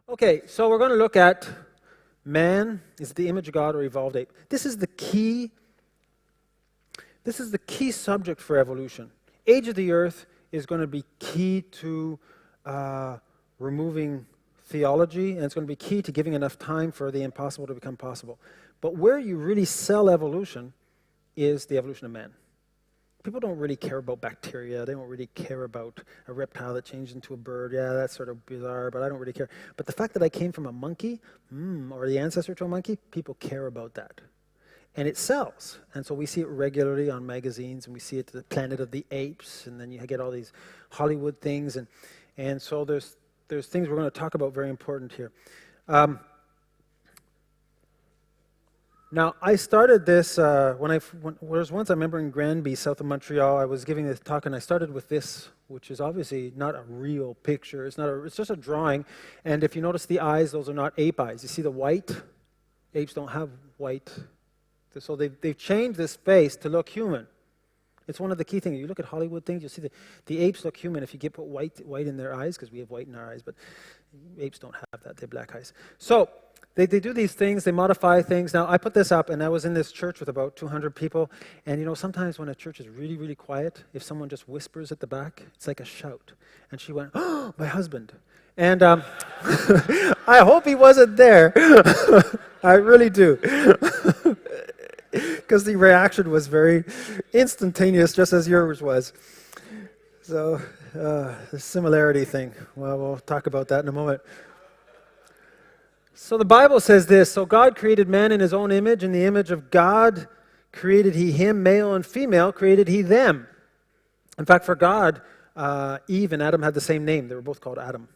Okay, so we're going to look at man is the image of God or evolved ape. This is the key subject for evolution. Age of the earth is going to be key to removing theology, and it's going to be key to giving enough time for the impossible to become possible. But where you really sell evolution is the evolution of man. People don't really care about bacteria. They don't really care about a reptile that changed into a bird. Yeah, that's sort of bizarre, but I don't really care. But the fact that I came from a monkey, or the ancestor to a monkey, people care about that. And it sells. And so we see it regularly on magazines, and we see it the Planet of the Apes, and then you get all these Hollywood things. And so there's things we're going to talk about very important here. Now, I started this, was once I remember in Granby, south of Montreal, I was giving this talk, and I started with this, which is obviously not a real picture. It's just a drawing. And if you notice the eyes, those are not ape eyes. You see the white? Apes don't have white. So they've changed this face to look human. It's one of the key things. You look at Hollywood things, you'll see the apes look human if you put white in their eyes, because we have white in our eyes, but apes don't have that. They have black eyes. So they do these things, they modify things. Now, I put this up, and I was in this church with about 200 people, and sometimes when a church is really, really quiet, if someone just whispers at the back, it's like a shout. And she went, "Oh, my husband." And I hope he wasn't there. I really do. Because the reaction was very instantaneous, just as yours was. So, the similarity thing. Well, we'll talk about that in a moment. So the Bible says this: so God created man in his own image. In the image of God created he him, male and female created he them. In fact, for God, Eve and Adam had the same name. They were both called Adam.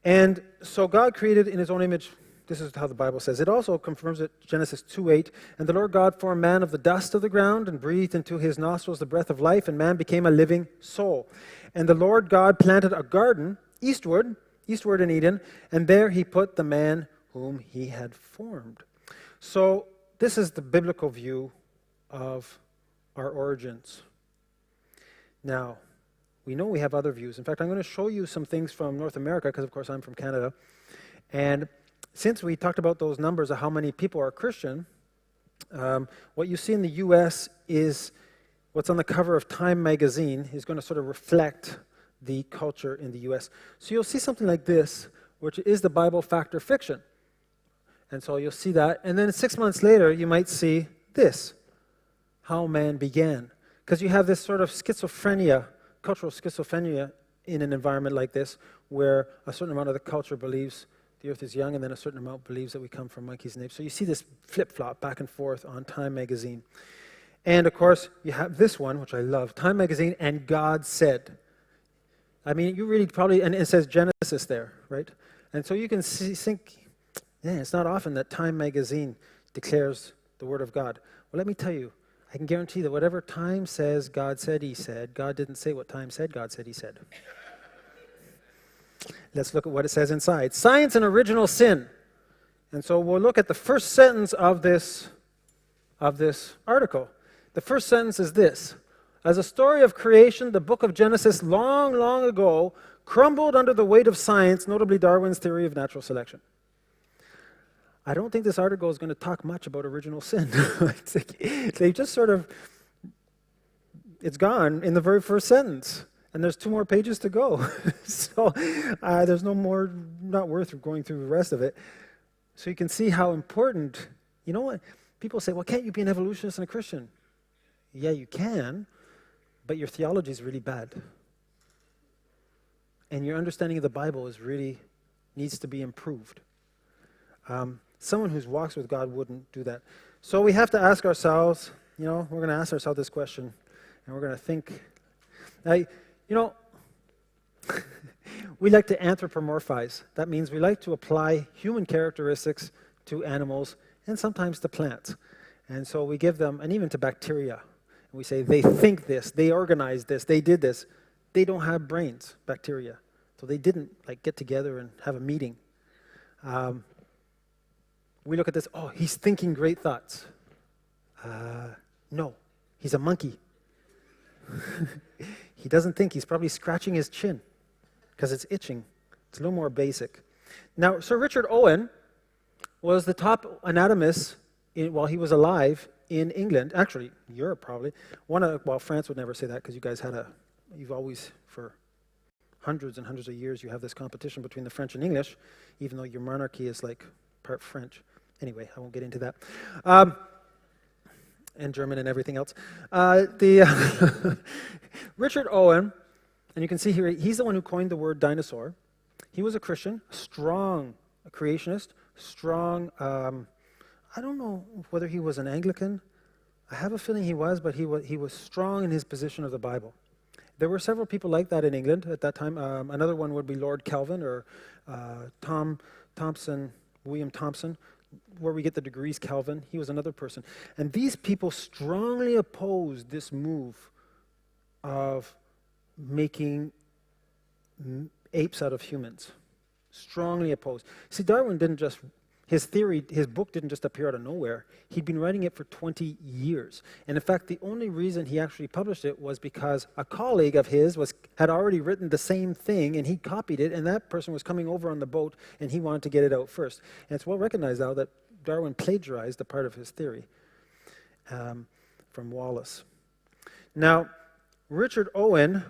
And so God created in his own image. This is how the Bible says. It also confirms it, Genesis 2:8. And the Lord God formed man of the dust of the ground and breathed into his nostrils the breath of life, and man became a living soul. And the Lord God planted a garden eastward in Eden, and there he put the man whom he had formed. So this is the biblical view of our origins. Now, we know we have other views. In fact, I'm going to show you some things from North America, because of course I'm from Canada. And since we talked about those numbers of how many people are Christian, what you see in the U.S. is what's on the cover of Time magazine is going to sort of reflect the culture in the U.S. So you'll see something like this, which is the Bible fact or fiction. And so you'll see that. And then 6 months later, you might see this, how man began. Because you have this sort of schizophrenia, cultural schizophrenia in an environment like this, where a certain amount of the culture believes the earth is young, and then a certain amount believes that we come from monkeys and apes. So you see this flip-flop back and forth on Time magazine. And of course, you have this one, which I love, Time magazine, and God said. I mean, you really probably, and it says Genesis there, right? And so you can think, yeah, it's not often that Time magazine declares the word of God. Well, let me tell you, I can guarantee that whatever Time says, God said, he said. God didn't say what Time said, God said, he said. Let's look at what it says inside. Science and original sin. And so we'll look at the first sentence of this article. The first sentence is this: as a story of creation, the book of Genesis long, long ago crumbled under the weight of science, notably Darwin's theory of natural selection. I don't think this article is going to talk much about original sin. They just sort of, it's gone in the very first sentence. And there's 2 more pages to go. So there's not worth going through the rest of it. So you can see how important, you know what? People say, well, can't you be an evolutionist and a Christian? Yeah, you can, but your theology is really bad. And your understanding of the Bible needs to be improved. Someone who walks with God wouldn't do that. So we have to ask ourselves, we're going to ask ourselves this question, and we're going to think. We like to anthropomorphize. That means we like to apply human characteristics to animals and sometimes to plants. And so we give them, and even to bacteria. And we say, they think this, they organized this, they did this. They don't have brains, bacteria. So they didn't get together and have a meeting. We look at this, oh, he's thinking great thoughts. No, he's a monkey. He doesn't think. He's probably scratching his chin because it's itching. It's a little more basic. Now, Sir Richard Owen was the top anatomist while he was alive in England, actually Europe probably. Well, France would never say that because you guys you've always, for hundreds and hundreds of years, you have this competition between the French and English, even though your monarchy is like part French. Anyway, I won't get into that. And German and everything else. Richard Owen, and you can see here, he's the one who coined the word dinosaur. He was a Christian, strong creationist, strong, I don't know whether he was an Anglican. I have a feeling he was, but he was strong in his position of the Bible. There were several people like that in England at that time. Another one would be Lord Kelvin or William Thompson, where we get the degrees Kelvin. He was another person. And these people strongly opposed this move of making apes out of humans. Strongly opposed. See, Darwin didn't just, his book didn't just appear out of nowhere. He'd been writing it for 20 years. And in fact, the only reason he actually published it was because a colleague of his had already written the same thing, and he copied it, and that person was coming over on the boat, and he wanted to get it out first. And it's well recognized now that Darwin plagiarized a part of his theory from Wallace. Now, Richard Owen,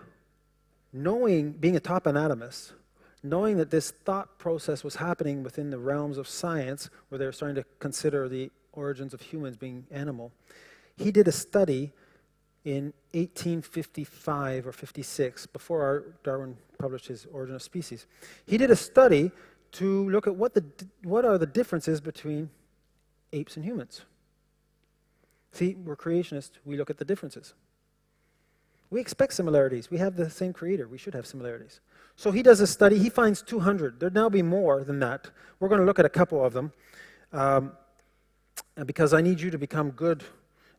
being a top anatomist, knowing that this thought process was happening within the realms of science, where they were starting to consider the origins of humans being animal, he did a study in 1855 or 56, before Darwin published his Origin of Species. He did a study to look at what are the differences between apes and humans. See, we're creationists. We look at the differences. We expect similarities. We have the same creator. We should have similarities. So he does a study. He finds 200. There'd now be more than that. We're going to look at a couple of them because I need you to become good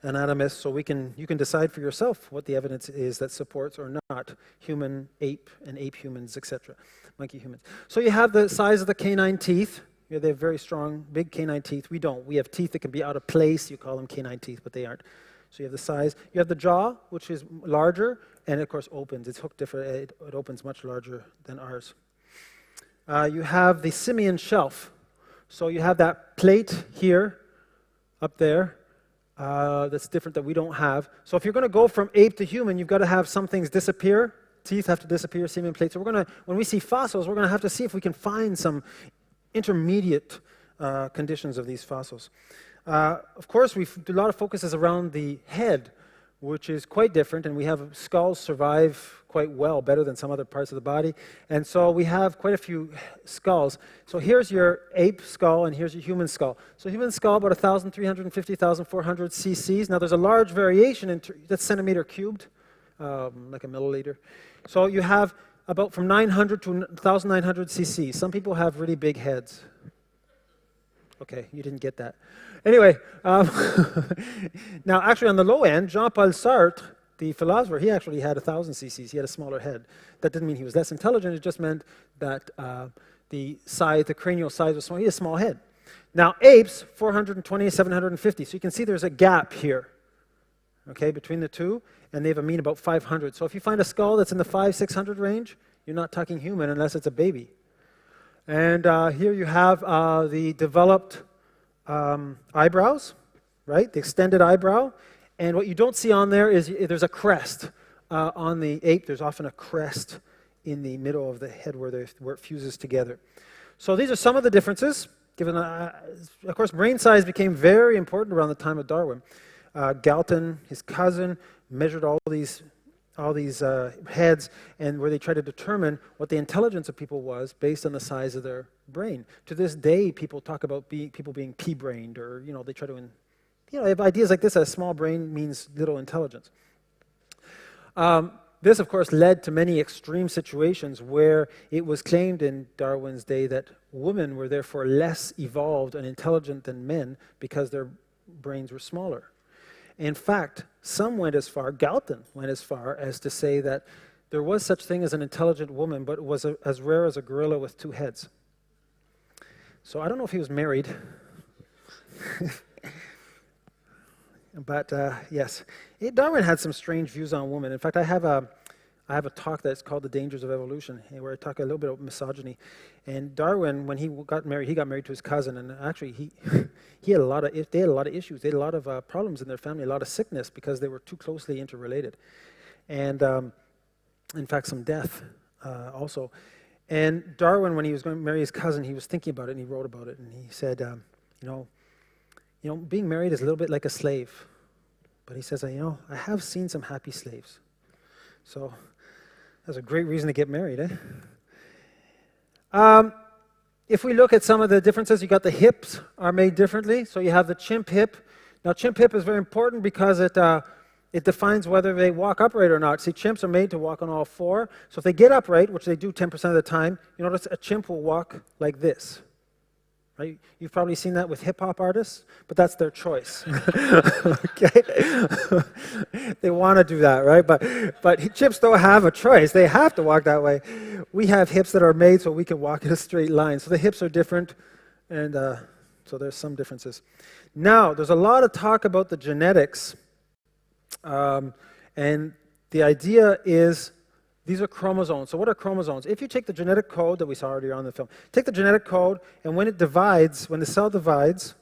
anatomists so you can decide for yourself what the evidence is that supports or not human ape and ape humans, etc., monkey humans. So you have the size of the canine teeth. Yeah, they have very strong, big canine teeth. We don't. We have teeth that can be out of place. You call them canine teeth, but they aren't. So you have the size. You have the jaw, which is larger, and of course opens. It's hooked different. It opens much larger than ours. You have the simian shelf. So you have that plate here, up there, that's different that we don't have. So if you're going to go from ape to human, you've got to have some things disappear. Teeth have to disappear, simian plate. So when we see fossils, we're going to have to see if we can find some intermediate conditions of these fossils. Of course, a lot of focus is around the head, which is quite different, and we have skulls survive quite well, better than some other parts of the body. And so we have quite a few skulls. So here's your ape skull, and here's your human skull. So human skull, about 1,350, 1,400 cc's. Now there's a large variation, that's centimeter cubed, like a milliliter. So you have about from 900 to 1,900 cc's. Some people have really big heads. Okay, you didn't get that. Anyway, now actually on the low end, Jean-Paul Sartre, the philosopher, he actually had 1,000 cc's. He had a smaller head. That didn't mean he was less intelligent. It just meant that the cranial size was small. He had a small head. Now apes, 420, 750. So you can see there's a gap here, okay, between the two, and they have a mean about 500. So if you find a skull that's in the 500, 600 range, you're not talking human unless it's a baby. And here you have the developed eyebrows, right? The extended eyebrow. And what you don't see on there is there's a crest. On the ape, there's often a crest in the middle of the head where it fuses together. So these are some of the differences. Given, of course, brain size became very important around the time of Darwin. Galton, his cousin, measured all these heads, and where they try to determine what the intelligence of people was based on the size of their brain. To this day, people talk about people being pea-brained, or they try to, have ideas like this. A small brain means little intelligence. This, of course, led to many extreme situations where it was claimed in Darwin's day that women were therefore less evolved and intelligent than men because their brains were smaller. In fact, Galton went as far as to say that there was such thing as an intelligent woman, but it was as rare as a gorilla with 2 heads. So I don't know if he was married. But yes, Darwin had some strange views on women. In fact, I have I have a talk that's called The Dangers of Evolution, where I talk a little bit about misogyny. And Darwin, when he got married to his cousin, and actually they had a lot of issues. They had a lot of problems in their family, a lot of sickness because they were too closely interrelated. And in fact, some death also. And Darwin, when he was going to marry his cousin, he was thinking about it, and he wrote about it. And he said, being married is a little bit like a slave. But he says, I have seen some happy slaves. So that's a great reason to get married, eh? If we look at some of the differences, you got the hips are made differently. So you have the chimp hip. Now, chimp hip is very important because it defines whether they walk upright or not. See, chimps are made to walk on all four. So if they get upright, which they do 10% of the time, you notice a chimp will walk like this. Right? You've probably seen that with hip-hop artists, but that's their choice. Okay? They want to do that, right? But chimps don't have a choice. They have to walk that way. We have hips that are made so we can walk in a straight line. So the hips are different, and so there's some differences. Now, there's a lot of talk about the genetics, and the idea is these are chromosomes. So what are chromosomes? If you take the genetic code that we saw earlier on in the film, take the genetic code, and when the cell divides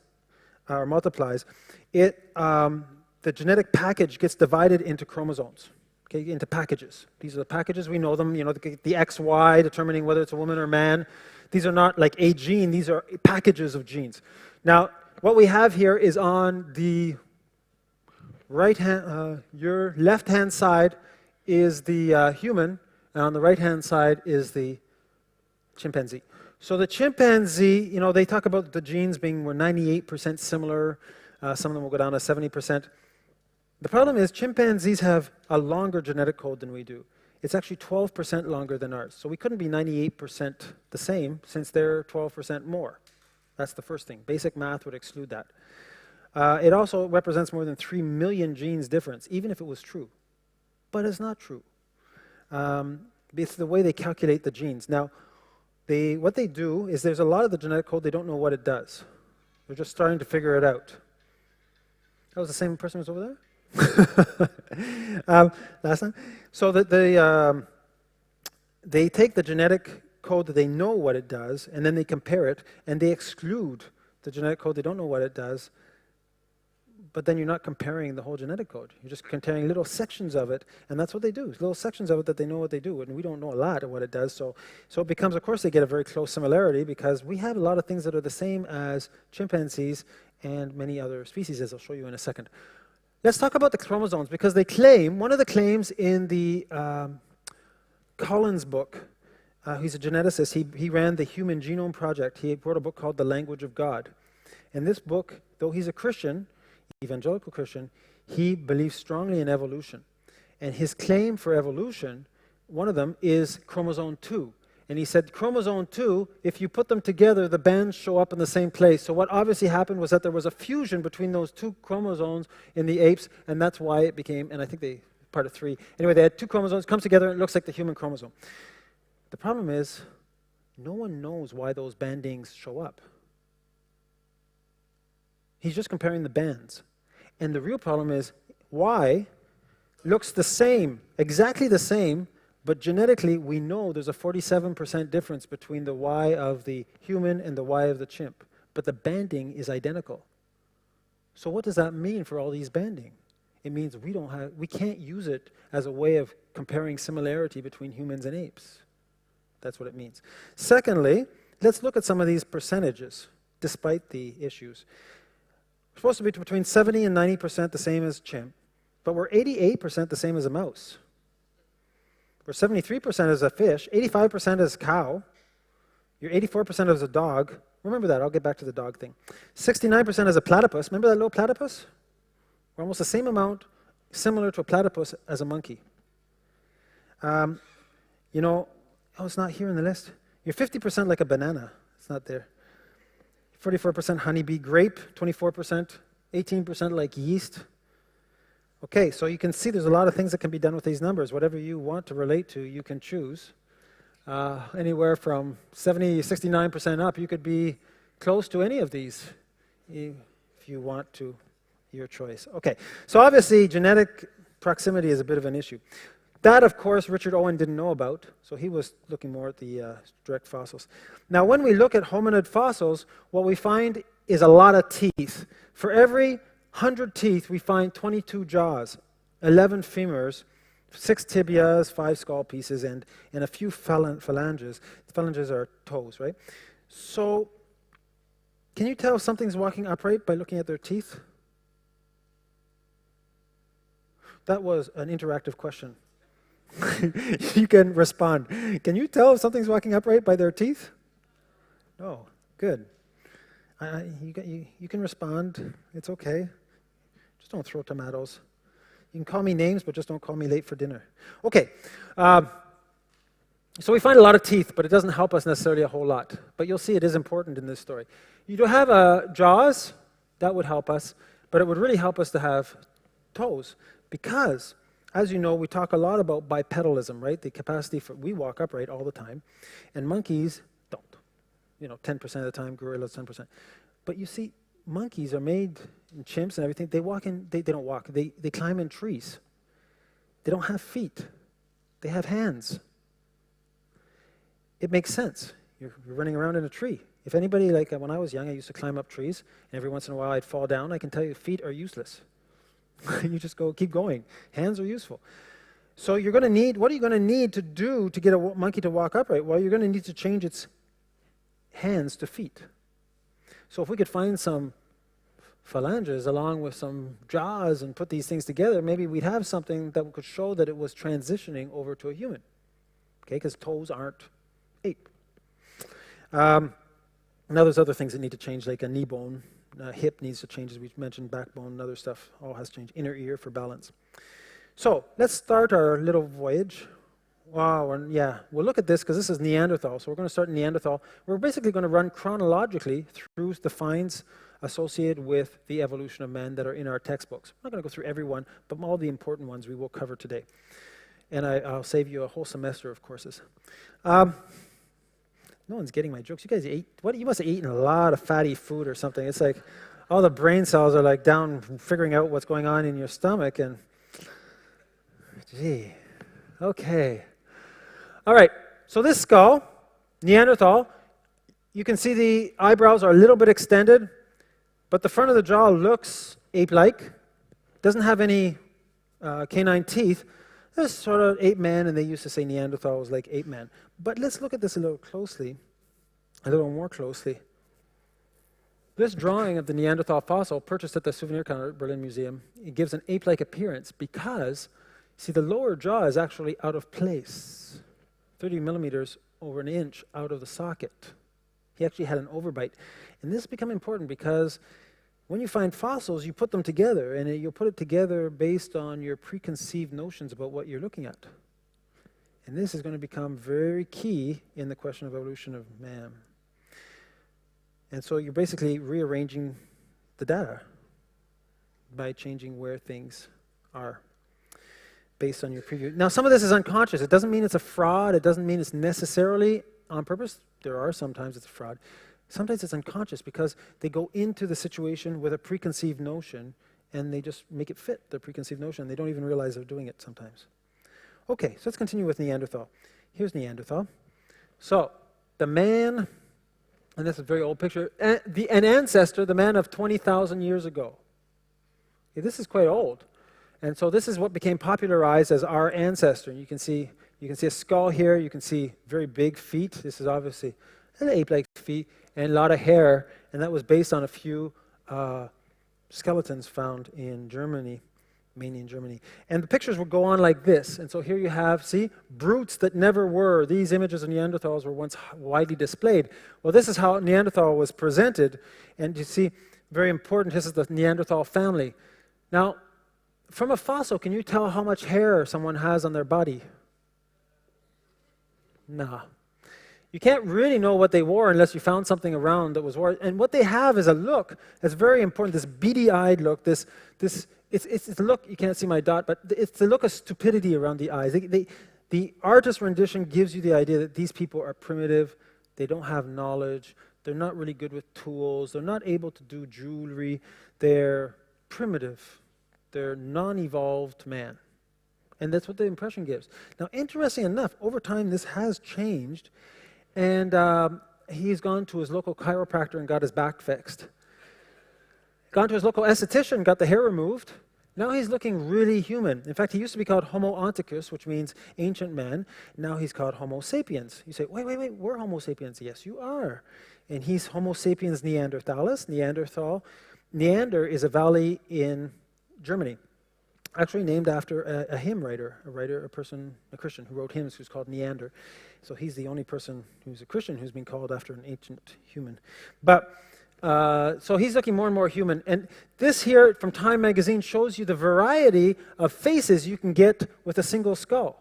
or multiplies, the genetic package gets divided into chromosomes, okay, into packages. These are the packages, we know them, the XY determining whether it's a woman or a man. These are not like a gene, these are packages of genes. Now, what we have here is on the right hand, your left-hand side is the human, and on the right-hand side is the chimpanzee. So the chimpanzee, they talk about the genes being 98% similar. Some of them will go down to 70%. The problem is chimpanzees have a longer genetic code than we do. It's actually 12% longer than ours. So we couldn't be 98% the same since they're 12% more. That's the first thing. Basic math would exclude that. It also represents more than 3 million genes difference, even if it was true. But it's not true. It's the way they calculate the genes. Now, what they do is there's a lot of the genetic code, they don't know what it does. They're just starting to figure it out. That was the same person who was over there? Last time? So that they take the genetic code that they know what it does, and then they compare it, and they exclude the genetic code they don't know what it does. But then you're not comparing the whole genetic code. You're just comparing little sections of it, and that's what they do. Little sections of it that they know what they do, and we don't know a lot of what it does. So it becomes, of course, they get a very close similarity because we have a lot of things that are the same as chimpanzees and many other species, as I'll show you in a second. Let's talk about the chromosomes because they claim, one of the claims in the Collins book, he's a geneticist, he ran the Human Genome Project. He wrote a book called The Language of God. And this book, though he's a Christian, evangelical Christian, he believes strongly in evolution. And his claim for evolution, one of them is chromosome 2. And he said, chromosome 2, if you put them together, the bands show up in the same place. So what obviously happened was that there was a fusion between those two chromosomes in the apes, and that's why it became, and I think part of 3. Anyway, they had 2 chromosomes, comes together, and it looks like the human chromosome. The problem is, no one knows why those bandings show up. He's just comparing the bands. And the real problem is Y looks the same, exactly the same, but genetically we know there's a 47% difference between the Y of the human and the Y of the chimp. But the banding is identical. So what does that mean for all these banding? It means we can't use it as a way of comparing similarity between humans and apes. That's what it means. Secondly, let's look at some of these percentages, despite the issues. We're supposed to be between 70 and 90% the same as chimp, but we're 88% the same as a mouse. We're 73% as a fish, 85% as a cow, you're 84% as a dog. Remember that, I'll get back to the dog thing. 69% as a platypus. Remember that little platypus? We're almost the same amount, similar to a platypus as a monkey. It's not here in the list. You're 50% like a banana. It's not there. 44% honeybee grape, 24%, 18% like yeast. Okay, so you can see there's a lot of things that can be done with these numbers. Whatever you want to relate to, you can choose. Anywhere from 70, 69% up, you could be close to any of these if you want to, your choice. Okay, so obviously genetic proximity is a bit of an issue. That, of course, Richard Owen didn't know about, so he was looking more at the direct fossils. Now, when we look at hominid fossils, what we find is a lot of teeth. For every 100 teeth, we find 22 jaws, 11 femurs, 6 tibias, 5 skull pieces, and a few phalanges. Phalanges are toes, right? So, can you tell if something's walking upright by looking at their teeth? That was an interactive question. You can respond. Can you tell if something's walking upright by their teeth? No. Good. You can respond. It's okay. Just don't throw tomatoes. You can call me names, but just don't call me late for dinner. Okay. So we find a lot of teeth, but it doesn't help us necessarily a whole lot. But you'll see it is important in this story. You do have jaws. That would help us. But it would really help us to have toes. Because, as you know, we talk a lot about bipedalism, right? The capacity for, we walk upright all the time. And monkeys don't. 10% of the time, gorillas 10%. But you see, monkeys are made, and chimps and everything, they don't walk, they climb in trees. They don't have feet. They have hands. It makes sense. You're running around in a tree. If anybody, like when I was young, I used to climb up trees, and every once in a while I'd fall down. I can tell you, feet are useless. You just keep going. Hands are useful. So you're going to need, what are you going to need to do to get a monkey to walk upright? Well, you're going to need to change its hands to feet. So if we could find some phalanges along with some jaws and put these things together, maybe we'd have something that could show that it was transitioning over to a human. Okay, because toes aren't ape. Now there's other things that need to change, like a knee bone. Hip needs to change, as we mentioned, backbone and other stuff all has to change. Inner ear for balance. So let's start our little voyage. Wow, and yeah, we'll look at this because this is Neanderthal. So we're going to start in Neanderthal. We're basically going to run chronologically through the finds associated with the evolution of man that are in our textbooks. I'm not going to go through every one, but all the important ones we will cover today. And I'll save you a whole semester of courses. No one's getting my jokes. You guys ate, what? You must have eaten a lot of fatty food or something. It's like all the brain cells are like down figuring out what's going on in your stomach. And gee, okay. All right, so this skull, Neanderthal, you can see the eyebrows are a little bit extended, but the front of the jaw looks ape-like. Doesn't have any canine teeth. This sort of ape man, and they used to say Neanderthal was like ape man. But let's look at this a little more closely. This drawing of the Neanderthal fossil, purchased at the souvenir counter at Berlin Museum, it gives an ape-like appearance because, see, the lower jaw is actually out of place, 30 millimeters over an inch out of the socket. He actually had an overbite. And this has become important because when you find fossils, you put them together, and you'll put it together based on your preconceived notions about what you're looking at. And this is going to become very key in the question of evolution of man. And so you're basically rearranging the data by changing where things are based on your preview. Now, some of this is unconscious. It doesn't mean it's a fraud. It doesn't mean it's necessarily on purpose. There are sometimes it's a fraud. Sometimes it's unconscious because they go into the situation with a preconceived notion and they just make it fit their preconceived notion. They don't even realize they're doing it sometimes. Okay, so let's continue with Neanderthal. Here's Neanderthal. So the man, and this is a very old picture, an ancestor, the man of 20,000 years ago. Okay, this is quite old. And so this is what became popularized as our ancestor. And you can see a skull here. You can see very big feet. This is obviously an ape-like feet and a lot of hair. And that was based on a few skeletons found in Germany, mainly in Germany. And the pictures would go on like this. And so here you have, see, brutes that never were. These images of Neanderthals were once widely displayed. Well, this is how Neanderthal was presented. And you see, very important, this is the Neanderthal family. Now, from a fossil, can you tell how much hair someone has on their body? Nah. You can't really know what they wore unless you found something around that was worn. And what they have is a look that's very important, this beady-eyed look, it's a look, you can't see my dot, but it's the look of stupidity around the eyes. The artist's rendition gives you the idea that these people are primitive, they don't have knowledge, they're not really good with tools, they're not able to do jewelry, they're primitive. They're non-evolved man. And that's what the impression gives. Now, interesting enough, over time this has changed, and he's gone to his local chiropractor and got his back fixed. Gone to his local esthetician, got the hair removed. Now he's looking really human. In fact, he used to be called Homo antiquus, which means ancient man. Now he's called Homo sapiens. You say, wait, we're Homo sapiens. Yes, you are. And he's Homo sapiens neanderthalis, Neanderthal. Neander is a valley in Germany, actually named after a hymn writer, a Christian who wrote hymns who's called Neander. So he's the only person who's a Christian who's been called after an ancient human. But so he's looking more and more human. And this here from Time magazine shows you the variety of faces you can get with a single skull.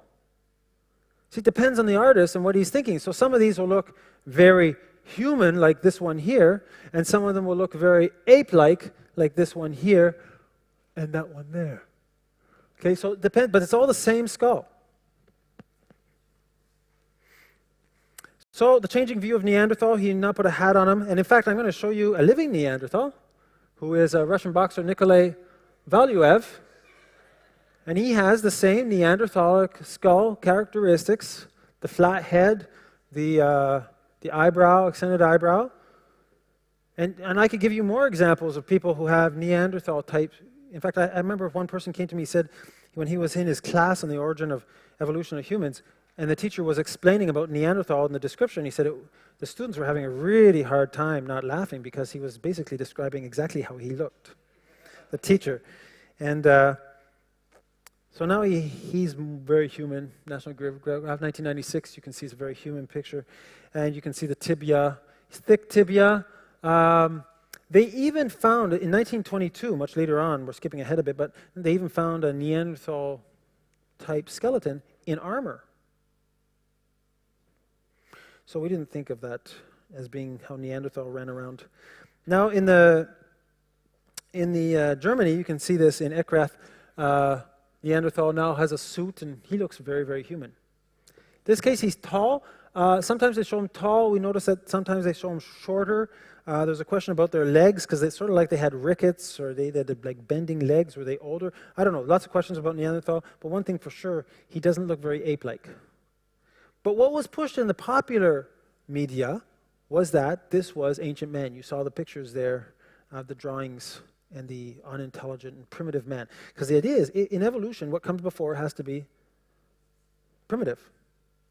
See, it depends on the artist and what he's thinking. So some of these will look very human, like this one here, and some of them will look very ape-like, like this one here, and that one there. Okay, so it depends, but it's all the same skull. So the changing view of Neanderthal, he now put a hat on him. And in fact, I'm going to show you a living Neanderthal, who is a Russian boxer, Nikolai Valuev. And he has the same Neanderthalic skull characteristics, the flat head, the eyebrow, extended eyebrow. And I could give you more examples of people who have Neanderthal type. In fact, I remember one person came to me and said, when he was in his class on the origin of evolution of humans, and the teacher was explaining about Neanderthal in the description, he said the students were having a really hard time not laughing because he was basically describing exactly how he looked, the teacher. And so now he's very human. National Geographic, 1996, you can see it's a very human picture. And you can see the tibia, thick tibia. They even found, in 1922, much later on, we're skipping ahead a bit, but they even found a Neanderthal-type skeleton in armor. So we didn't think of that as being how Neanderthal ran around. Now in the Germany, you can see this in Ekrath. Neanderthal now has a suit, and he looks very, very human. In this case, he's tall. Sometimes they show him tall. We notice that sometimes they show him shorter. There's a question about their legs, because it's sort of like they had rickets, or they had like bending legs. Were they older? I don't know. Lots of questions about Neanderthal. But one thing for sure, he doesn't look very ape-like. But what was pushed in the popular media was that this was ancient man. You saw the pictures there, the drawings, and the unintelligent and primitive man. Because the idea is, in evolution, what comes before has to be primitive,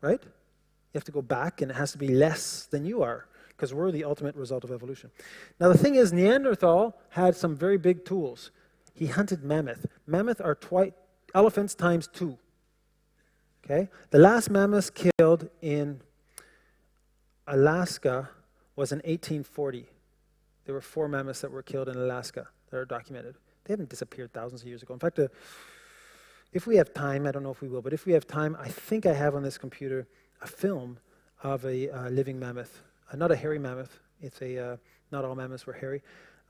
right? You have to go back, and it has to be less than you are, because we're the ultimate result of evolution. Now, the thing is, Neanderthal had some very big tools. He hunted mammoth. Mammoth are elephants times 2. Okay? The last mammoth killed in Alaska was in 1840. There were 4 mammoths that were killed in Alaska that are documented. They haven't disappeared thousands of years ago. In fact, if we have time, I don't know if we will, but if we have time, I think I have on this computer a film of a living mammoth. Not a hairy mammoth. It's not all mammoths were hairy.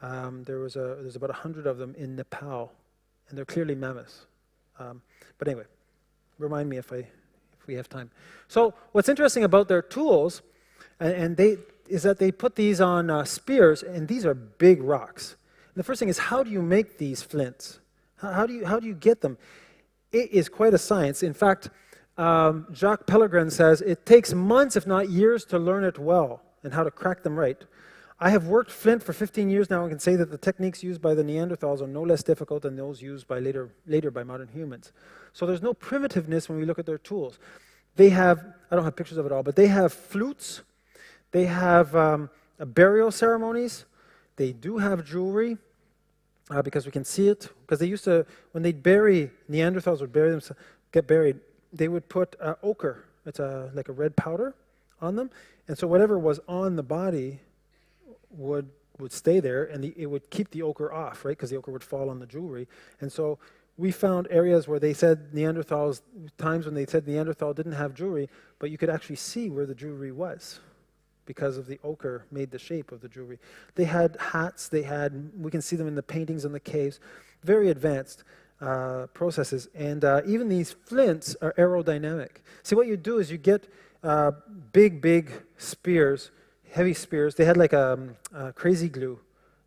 There's about 100 of them in Nepal, and they're clearly mammoths. But anyway, remind me if we have time. So what's interesting about their tools, is that they put these on spears, and these are big rocks. And the first thing is, how do you make these flints? How do you get them? It is quite a science. In fact, Jacques Pellegrin says it takes months, if not years, to learn it well and how to crack them right. I have worked flint for 15 years now and can say that the techniques used by the Neanderthals are no less difficult than those used by later by modern humans. So there's no primitiveness when we look at their tools. They have, I don't have pictures of it all, but they have flutes. They have burial ceremonies. They do have jewelry because we can see it. Because they used to, when they'd bury, Neanderthals would bury themselves, get buried, they would put ochre, it's like a red powder, on them. And so whatever was on the body would stay there, and it would keep the ochre off, right? Because the ochre would fall on the jewelry. And so we found areas where they said Neanderthals, times when they said Neanderthal didn't have jewelry, but you could actually see where the jewelry was because of the ochre made the shape of the jewelry. They had hats, we can see them in the paintings in the caves, very advanced processes. And even these flints are aerodynamic. See, what you do is you get big spears, heavy spears. They had like a crazy glue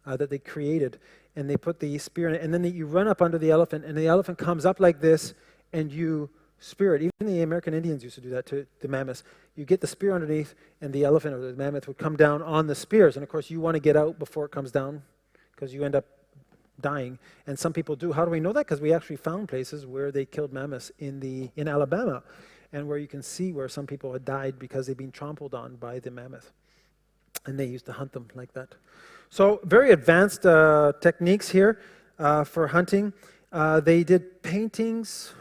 that they created, and they put the spear in it, and then you run up under the elephant, and the elephant comes up like this, and you spear it. Even the American Indians used to do that to the mammoths. You get the spear underneath, and the elephant or the mammoth would come down on the spears. And of course, you want to get out before it comes down because you end up dying. And some people do. How do we know that? Because we actually found places where they killed mammoths in Alabama, and where you can see where some people had died because they've been trampled on by the mammoth. And they used to hunt them like that. So very advanced techniques here for hunting. They did paintings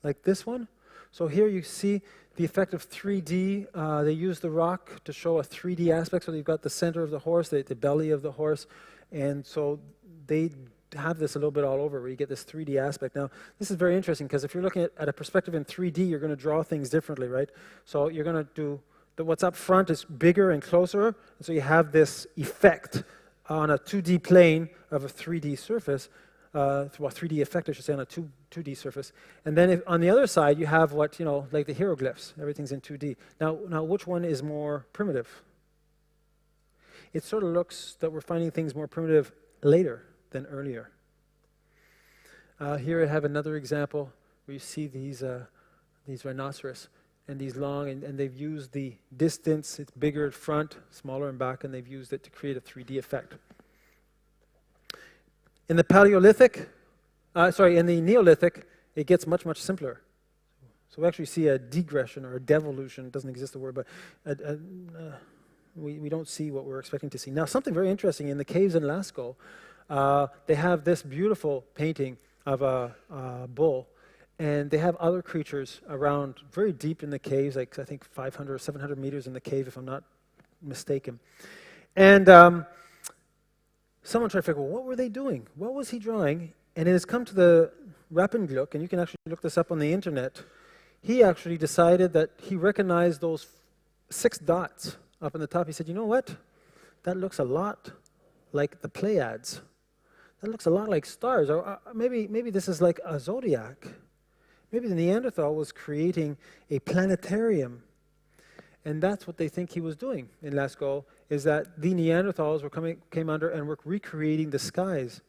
like this one. So here you see the effect of 3D. They used the rock to show a 3D aspect. So you've got the center of the horse, the belly of the horse. And so they have this a little bit all over where you get this 3D aspect. Now, this is very interesting because if you're looking at a perspective in 3D, you're going to draw things differently, right? So you're going to do, what's up front is bigger and closer. And so you have this effect on a 2D plane of a 3D surface. 3D effect, I should say, on a 2D surface. And then on the other side, you have what, like the hieroglyphs. Everything's in 2D. Now, which one is more primitive? It sort of looks that we're finding things more primitive later than earlier. Here I have another example where you see these rhinoceros and these long, and they've used the distance. It's bigger at front, smaller in back, and they've used it to create a 3D effect. In the in the Neolithic, it gets much, much simpler. So we actually see a degression or a devolution. It doesn't exist the word, but we don't see what we're expecting to see. Now, something very interesting, in the caves in Lascaux, they have this beautiful painting of a bull, and they have other creatures around very deep in the caves, like I think 500 or 700 meters in the cave, if I'm not mistaken. And someone tried to figure, well, what were they doing? What was he drawing? And it has come to the Rappengluck, and you can actually look this up on the internet. He actually decided that he recognized those 6 dots up in the top. He said, you know what? That looks a lot like the Pleiades. That looks a lot like stars. Or maybe this is like a zodiac. Maybe the Neanderthal was creating a planetarium. And that's what they think he was doing in Lascaux, is that the Neanderthals came under and were recreating the skies.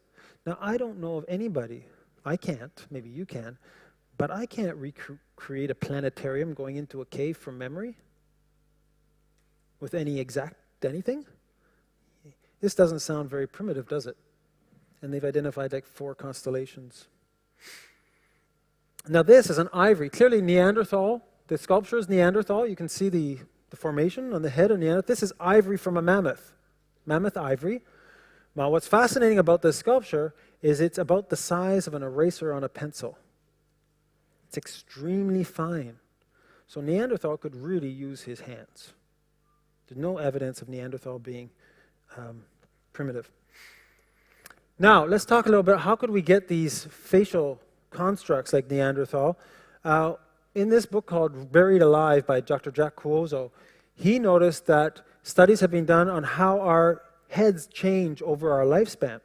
Now, I don't know of anybody, I can't, maybe you can, but I can't recreate a planetarium going into a cave from memory with any exact anything. This doesn't sound very primitive, does it? And they've identified like 4 constellations. Now this is an ivory, clearly Neanderthal. The sculpture is Neanderthal. You can see the formation on the head of Neanderthal. This is ivory from a mammoth ivory. Now what's fascinating about this sculpture is it's about the size of an eraser on a pencil. It's extremely fine. So Neanderthal could really use his hands. There's no evidence of Neanderthal being primitive. Now let's talk a little bit, how could we get these facial constructs like Neanderthal? In this book called Buried Alive by Dr. Jack Cuozzo, he noticed that studies have been done on how our heads change over our lifespan.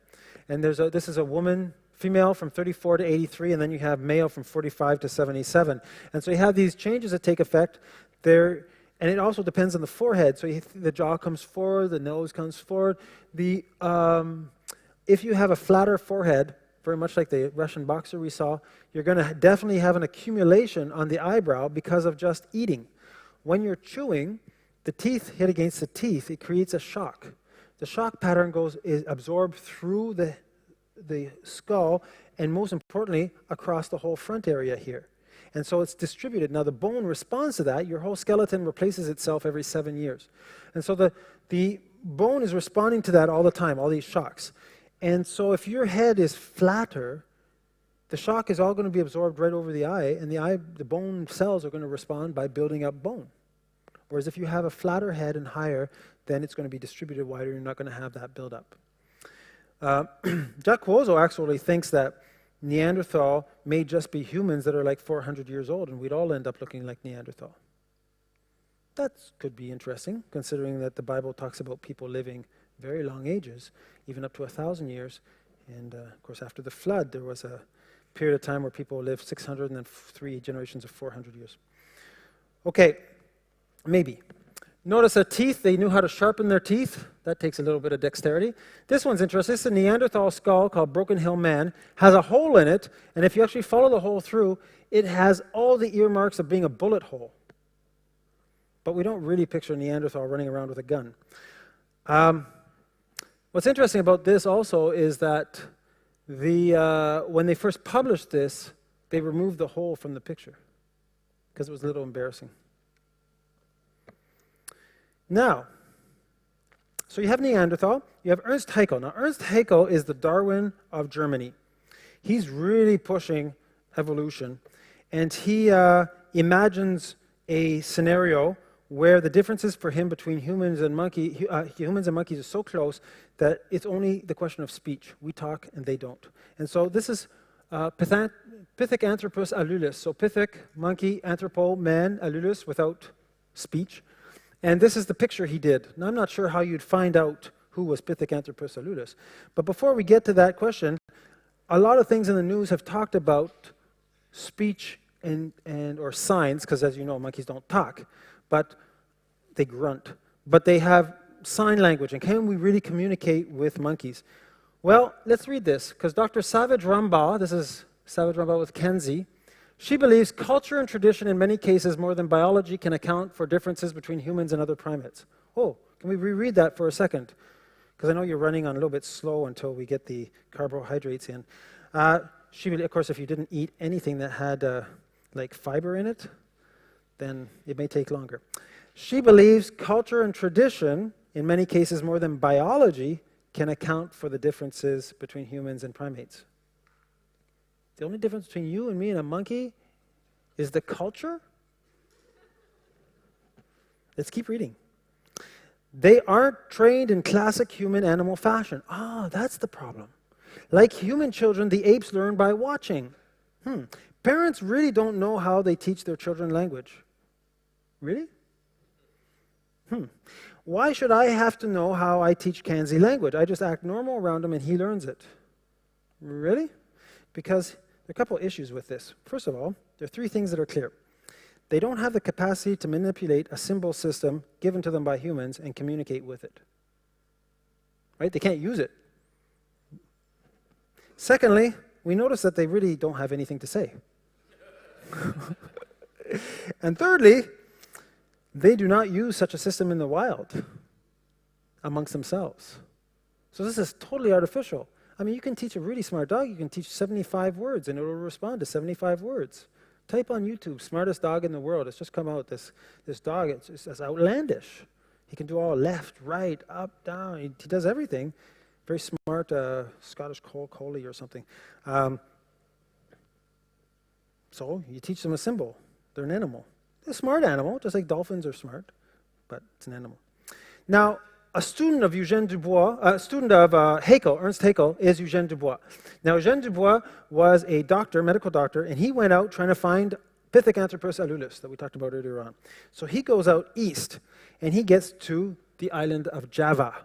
And this is a woman, female from 34 to 83, and then you have male from 45 to 77. And so you have these changes that take effect there, and it also depends on the forehead. So the jaw comes forward, the nose comes forward. If you have a flatter forehead, very much like the Russian boxer we saw, you're going to definitely have an accumulation on the eyebrow because of just eating. When you're chewing, the teeth hit against the teeth, it creates a shock. The shock pattern is absorbed through the skull, and most importantly, across the whole front area here. And so it's distributed. Now the bone responds to that. Your whole skeleton replaces itself every 7 years. And so the bone is responding to that all the time, all these shocks. And so if your head is flatter, the shock is all going to be absorbed right over the eye, and the bone cells are going to respond by building up bone. Whereas if you have a flatter head and higher, then it's going to be distributed wider. You're not going to have that buildup. Jack Cuozzo actually thinks that Neanderthal may just be humans that are like 400 years old, and we'd all end up looking like Neanderthal. That could be interesting, considering that the Bible talks about people living very long ages, even up to 1,000 years. And of course, after the flood, there was a period of time where people lived 600 and then 3 generations of 400 years. Okay, maybe. Notice that teeth, they knew how to sharpen their teeth. That takes a little bit of dexterity. This one's interesting. This is a Neanderthal skull called Broken Hill Man. Has a hole in it, and if you actually follow the hole through, it has all the earmarks of being a bullet hole. But we don't really picture Neanderthal running around with a gun. What's interesting about this also is that when they first published this, they removed the hole from the picture because it was a little embarrassing. Now, so you have Neanderthal, you have Ernst Haeckel. Now, Ernst Haeckel is the Darwin of Germany. He's really pushing evolution, and he imagines a scenario where the differences for him between humans and monkeys are so close that it's only the question of speech. We talk and they don't. And so this is Pithecanthropus alulus. So Pithic, monkey, anthropo, man, alulus, without speech. And this is the picture he did. Now, I'm not sure how you'd find out who was Pithecanthropus alulus. But before we get to that question, a lot of things in the news have talked about speech or signs, because as you know, monkeys don't talk, but they grunt. But they have sign language, and can we really communicate with monkeys? Well, let's read this, because Dr. Savage Rambha, this is Savage Rambha with Kenzie, she believes culture and tradition in many cases more than biology can account for differences between humans and other primates. Oh, can we reread that for a second? Because I know you're running on a little bit slow until we get the carbohydrates in. Of course, if you didn't eat anything that had like fiber in it, then it may take longer. She believes culture and tradition, in many cases more than biology, can account for the differences between humans and primates. The only difference between you and me and a monkey is the culture? Let's keep reading. They aren't trained in classic human-animal fashion. That's the problem. Like human children, the apes learn by watching. Parents really don't know how they teach their children language. Really? Why should I have to know how I teach Kanzi language? I just act normal around him and he learns it. Really? Because there are a couple issues with this. First of all, there are three things that are clear. They don't have the capacity to manipulate a symbol system given to them by humans and communicate with it. Right? They can't use it. Secondly, we notice that they really don't have anything to say. And thirdly, they do not use such a system in the wild amongst themselves. So this is totally artificial. I mean, you can teach a really smart dog, you can teach 75 words and it will respond to 75 words. Type on YouTube, smartest dog in the world. It's just come out, this dog, it's outlandish. He can do all left, right, up, down. He does everything. Very smart Scottish collie or something. So you teach them a symbol. They're an animal. They're a smart animal, just like dolphins are smart, but it's an animal. Now, a student of Haeckel, Ernst Haeckel, is Eugène Dubois. Now, Eugène Dubois was a doctor, medical doctor, and he went out trying to find Pithecanthropus alulus that we talked about earlier on. So he goes out east, and he gets to the island of Java.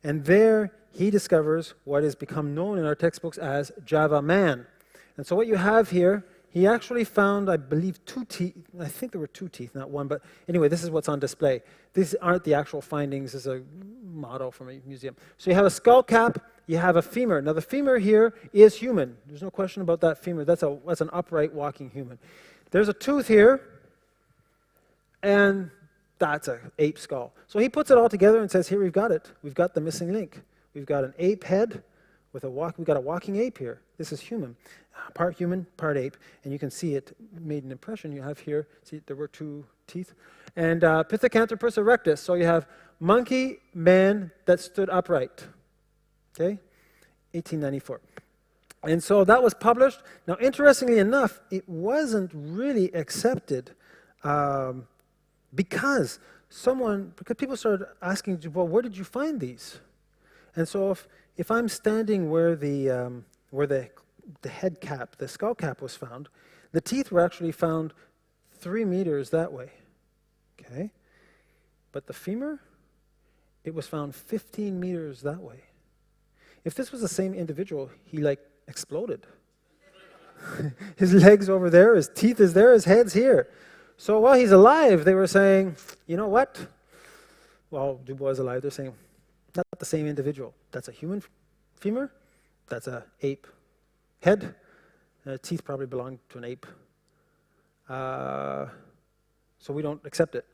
And there he discovers what has become known in our textbooks as Java Man. And so what you have here, he actually found, I believe, 2 teeth. I think there were 2 teeth, not 1. But anyway, this is what's on display. These aren't the actual findings. This is a model from a museum. So you have a skull cap. You have a femur. Now, the femur here is human. There's no question about that femur. That's an upright walking human. There's a tooth here, and that's an ape skull. So he puts it all together and says, here, we've got it. We've got the missing link. We've got an ape head with we've got a walking ape here. This is human. Part human, part ape. And you can see it made an impression. You have here, see, there were 2 teeth. And Pithecanthropus erectus. So you have monkey, man that stood upright. Okay? 1894. And so that was published. Now, interestingly enough, it wasn't really accepted because people started asking, well, where did you find these? And so if I'm standing where the head cap, the skull cap was found, the teeth were actually found 3 meters that way. Okay? But the femur, it was found 15 meters that way. If this was the same individual, he exploded. His legs over there, his teeth is there, his head's here. So while he's alive, they were saying, you know what? while Dubois is alive, they're saying, not the same individual. That's a human femur. That's a ape head. Teeth probably belong to an ape. So we don't accept it.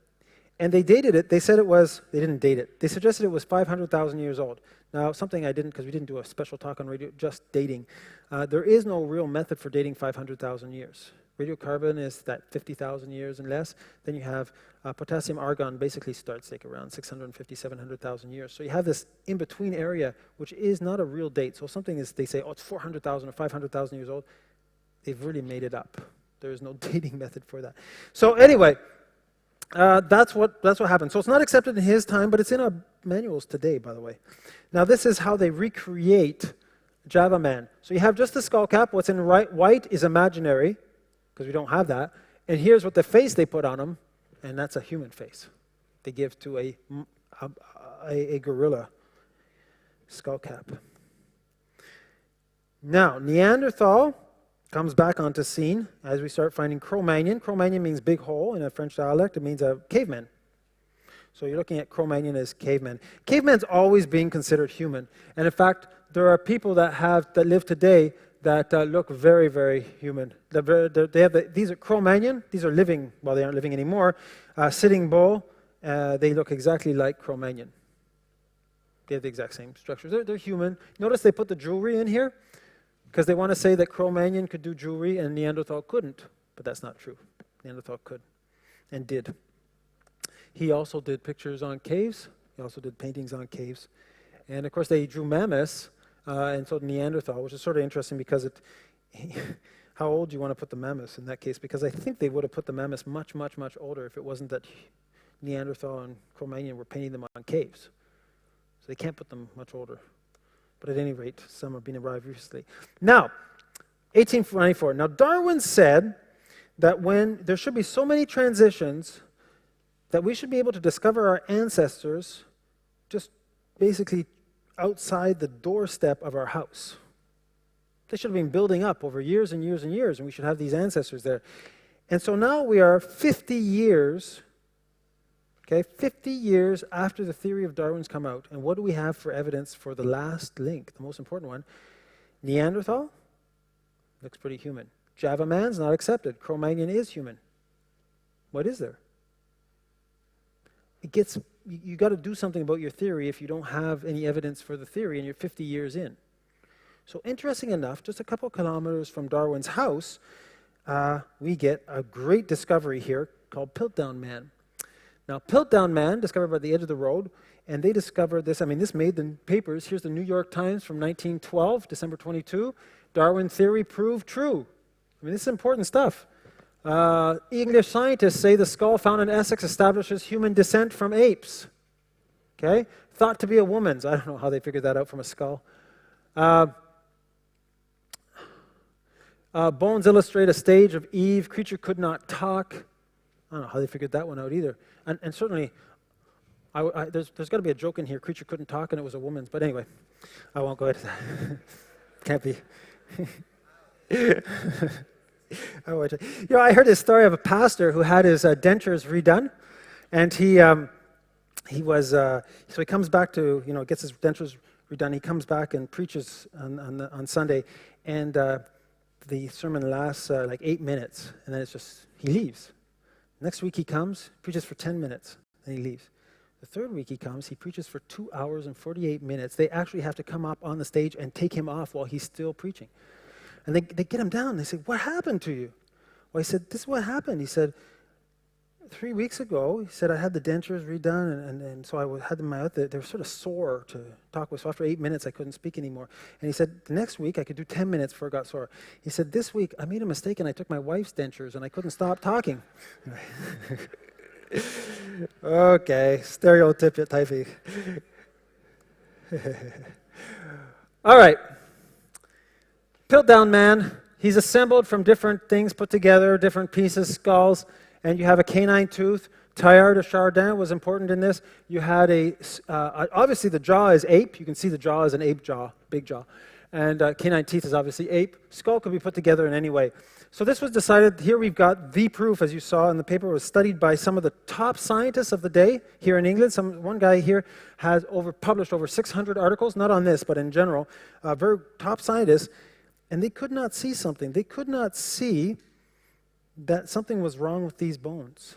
And they dated it. They said it was, they didn't date it. They suggested it was 500,000 years old. Now, something I didn't, because we didn't do a special talk on radio, just dating. There is no real method for dating 500,000 years. Radiocarbon is that 50,000 years and less. Then you have potassium argon basically starts like around 650, 700,000 years. So you have this in-between area, which is not a real date. So something is, they say, oh, it's 400,000 or 500,000 years old. They've really made it up. There is no dating method for that. So anyway, that's what happened. So it's not accepted in his time, but it's in our manuals today, by the way. Now this is how they recreate Java Man. So you have just the skull cap. What's in white is imaginary, because we don't have that. And here's what the face they put on him, and that's a human face. They give to a gorilla skull cap. Now, Neanderthal comes back onto scene as we start finding Cro-Magnon. Cro-Magnon means big hole in a French dialect. It means a caveman. So you're looking at Cro-Magnon as caveman. Caveman's always being considered human. And in fact, there are people that live today that look very, very human. These are Cro-Magnon. These are living, well, they aren't living anymore. Sitting Bull, they look exactly like Cro-Magnon. They have the exact same structures. They're human. Notice they put the jewelry in here, because they want to say that Cro-Magnon could do jewelry and Neanderthal couldn't. But that's not true. Neanderthal could and did. He also did pictures on caves. He also did paintings on caves. And of course, they drew mammoths, and so Neanderthal, which is sort of interesting because how old do you want to put the mammoths in that case? Because I think they would have put the mammoths much, much, much older if it wasn't that Neanderthal and Cro-Magnon were painting them on caves. So they can't put them much older. But at any rate, some have been arrived recently. Now, 1894. Now, Darwin said that when there should be so many transitions that we should be able to discover our ancestors just basically outside the doorstep of our house. They should have been building up over years and years and years, and we should have these ancestors there. And so now we are 50 years, 50 years after the theory of Darwin's come out. And what do we have for evidence for the last link, the most important one? Neanderthal looks pretty human. Java Man's not accepted. Cro-Magnon is human. What is there? You got to do something about your theory if you don't have any evidence for the theory and you're 50 years in. So interesting enough, just a couple kilometers from Darwin's house, we get a great discovery here called Piltdown Man. Now, Piltdown Man, discovered by the edge of the road, and they discovered this. I mean, this made the papers. Here's the New York Times from 1912, December 22. Darwin theory proved true. I mean, this is important stuff. English scientists say the skull found in Essex establishes human descent from apes. Okay? Thought to be a woman's. I don't know how they figured that out from a skull. Bones illustrate a stage of Eve. Creature could not talk. I don't know how they figured that one out either. And certainly, there's got to be a joke in here. Creature couldn't talk and it was a woman's. But anyway, I won't go into that. Can't be. I heard this story of a pastor who had his dentures redone, and so he comes back to, gets his dentures redone. He comes back and preaches on Sunday, and the sermon lasts like 8 minutes, and then it's just, he leaves. Next week he comes, preaches for 10 minutes, and he leaves. The third week he comes, he preaches for 2 hours and 48 minutes. They actually have to come up on the stage and take him off while he's still preaching. And they get him down. They say, what happened to you? Well, he said, this is what happened. He said, 3 weeks ago, he said, I had the dentures redone, and so I had them out. They were sort of sore to talk with. So after 8 minutes, I couldn't speak anymore. And he said, the next week, I could do 10 minutes before it got sore. He said, this week, I made a mistake, and I took my wife's dentures, and I couldn't stop talking. Okay, stereotyping. All right. Piltdown Man, he's assembled from different things put together, different pieces, skulls, and you have a canine tooth. Teilhard de Chardin was important in this. You had obviously the jaw is ape. You can see the jaw is an ape jaw, big jaw. And canine teeth is obviously ape. Skull could be put together in any way. So this was decided. Here we've got the proof, as you saw in the paper, was studied by some of the top scientists of the day here in England. One guy here has published over 600 articles, not on this, but in general, very top scientists, and they could not see something. They could not see that something was wrong with these bones.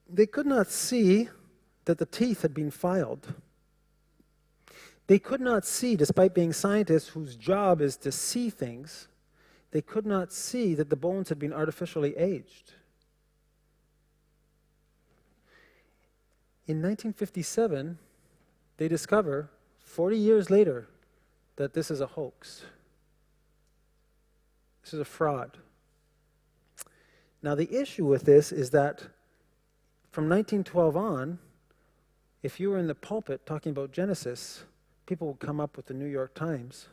They could not see that the teeth had been filed. They could not see, despite being scientists whose job is to see things, they could not see that the bones had been artificially aged. In 1957, they discover, 40 years later, that this is a hoax. This is a fraud. Now, the issue with this is that from 1912 on, if you were in the pulpit talking about Genesis, people would come up with the New York Times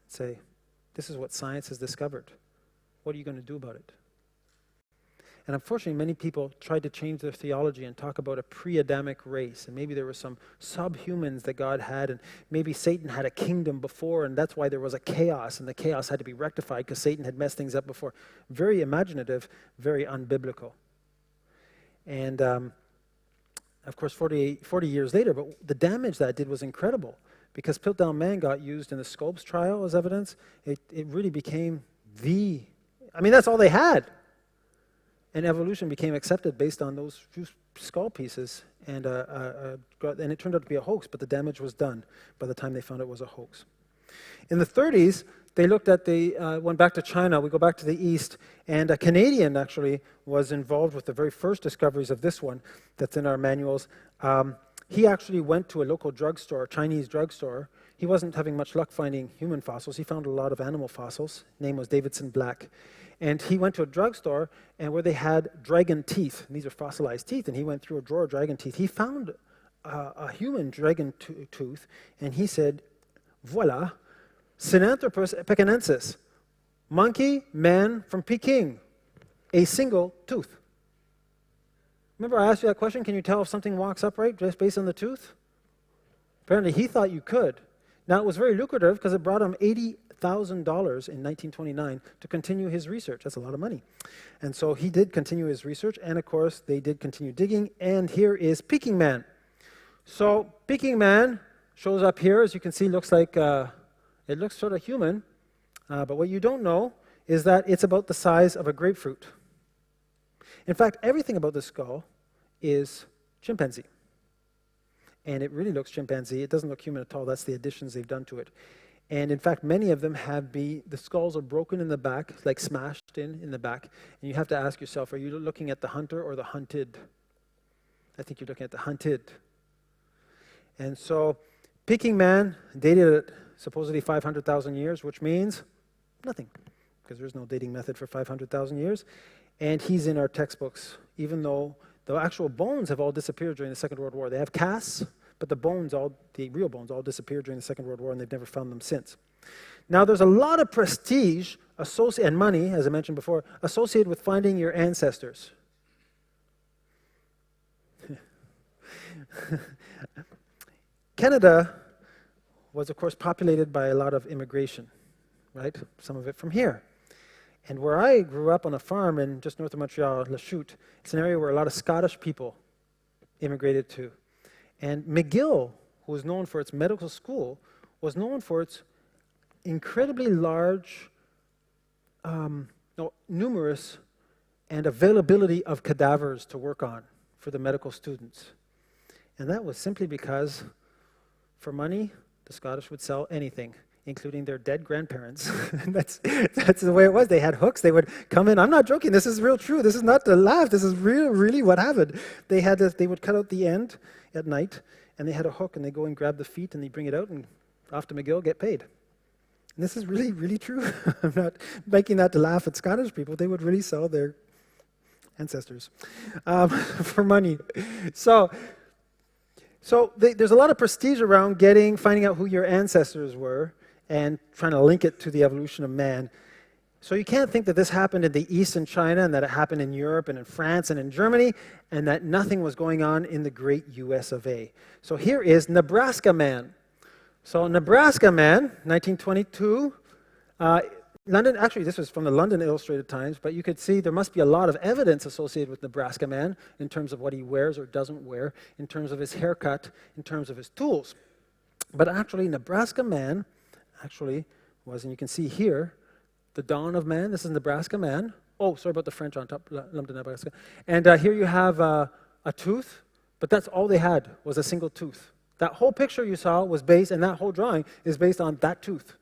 and say, this is what science has discovered. What are you going to do about it? And unfortunately, many people tried to change their theology and talk about a pre-Adamic race. And maybe there were some subhumans that God had, and maybe Satan had a kingdom before, and that's why there was a chaos, and the chaos had to be rectified because Satan had messed things up before. Very imaginative, very unbiblical. And of course, 40 years later, but the damage that did was incredible. Because Piltdown Man got used in the Scopes trial as evidence, it really became that's all they had. And evolution became accepted based on those few skull pieces, and it turned out to be a hoax, but the damage was done by the time they found it was a hoax. In the 30s, they went back to China. We go back to the east, and a Canadian actually was involved with the very first discoveries of this one that's in our manuals. He actually went to a local drugstore, Chinese drugstore. He wasn't having much luck finding human fossils. He found a lot of animal fossils. His name was Davidson Black. And he went to a drugstore where they had dragon teeth. And these are fossilized teeth. And he went through a drawer of dragon teeth. He found a human dragon tooth. And he said, voila, Sinanthropus pekinensis, monkey, man from Peking, a single tooth. Remember I asked you that question, can you tell if something walks upright just based on the tooth? Apparently he thought you could. Now it was very lucrative because it brought him $80,000 in 1929 to continue his research. That's a lot of money. And so he did continue his research, and of course they did continue digging, and here is Peking Man. So Peking Man shows up here, as you can see, looks like, it looks sort of human, but what you don't know is that it's about the size of a grapefruit. In fact, everything about the skull is chimpanzee. And it really looks chimpanzee. It doesn't look human at all. That's the additions they've done to it. And in fact, many of them the skulls are broken in the back, like smashed in the back. And you have to ask yourself, are you looking at the hunter or the hunted? I think you're looking at the hunted. And so, Peking Man dated at supposedly 500,000 years, which means nothing, because there's no dating method for 500,000 years. And he's in our textbooks, even though the actual bones have all disappeared during the Second World War. They have casts, but the real bones all disappeared during the Second World War, and they've never found them since. Now, there's a lot of prestige and money, as I mentioned before, associated with finding your ancestors. Canada was, of course, populated by a lot of immigration, right? Some of it from here. And where I grew up on a farm in just north of Montreal, Lachute, it's an area where a lot of Scottish people immigrated to. And McGill, who was known for its medical school, was known for its incredibly large, numerous, and availability of cadavers to work on for the medical students. And that was simply because, for money, the Scottish would sell anything, including their dead grandparents. that's the way it was. They had hooks. They would come in. I'm not joking. This is real true. This is not to laugh. This is really what happened. They would cut out the end at night, and they had a hook, and they go and grab the feet, and they bring it out, and off to McGill, get paid. And this is really true. I'm not making that to laugh at Scottish people. They would really sell their ancestors for money. So there's a lot of prestige around finding out who your ancestors were and trying to link it to the evolution of man. So you can't think that this happened in the East in China and that it happened in Europe and in France and in Germany and that nothing was going on in the great US of A. So here is Nebraska Man. So Nebraska Man, 1922. London, actually this was from the London Illustrated Times, but you could see there must be a lot of evidence associated with Nebraska Man in terms of what he wears or doesn't wear, in terms of his haircut, in terms of his tools. But actually Nebraska Man actually was, and you can see here, the dawn of man. This is Nebraska Man. Oh, sorry about the French on top, London, Nebraska. And here you have a tooth, but that's all they had was a single tooth. That whole picture you saw was based, and that whole drawing is based on that tooth.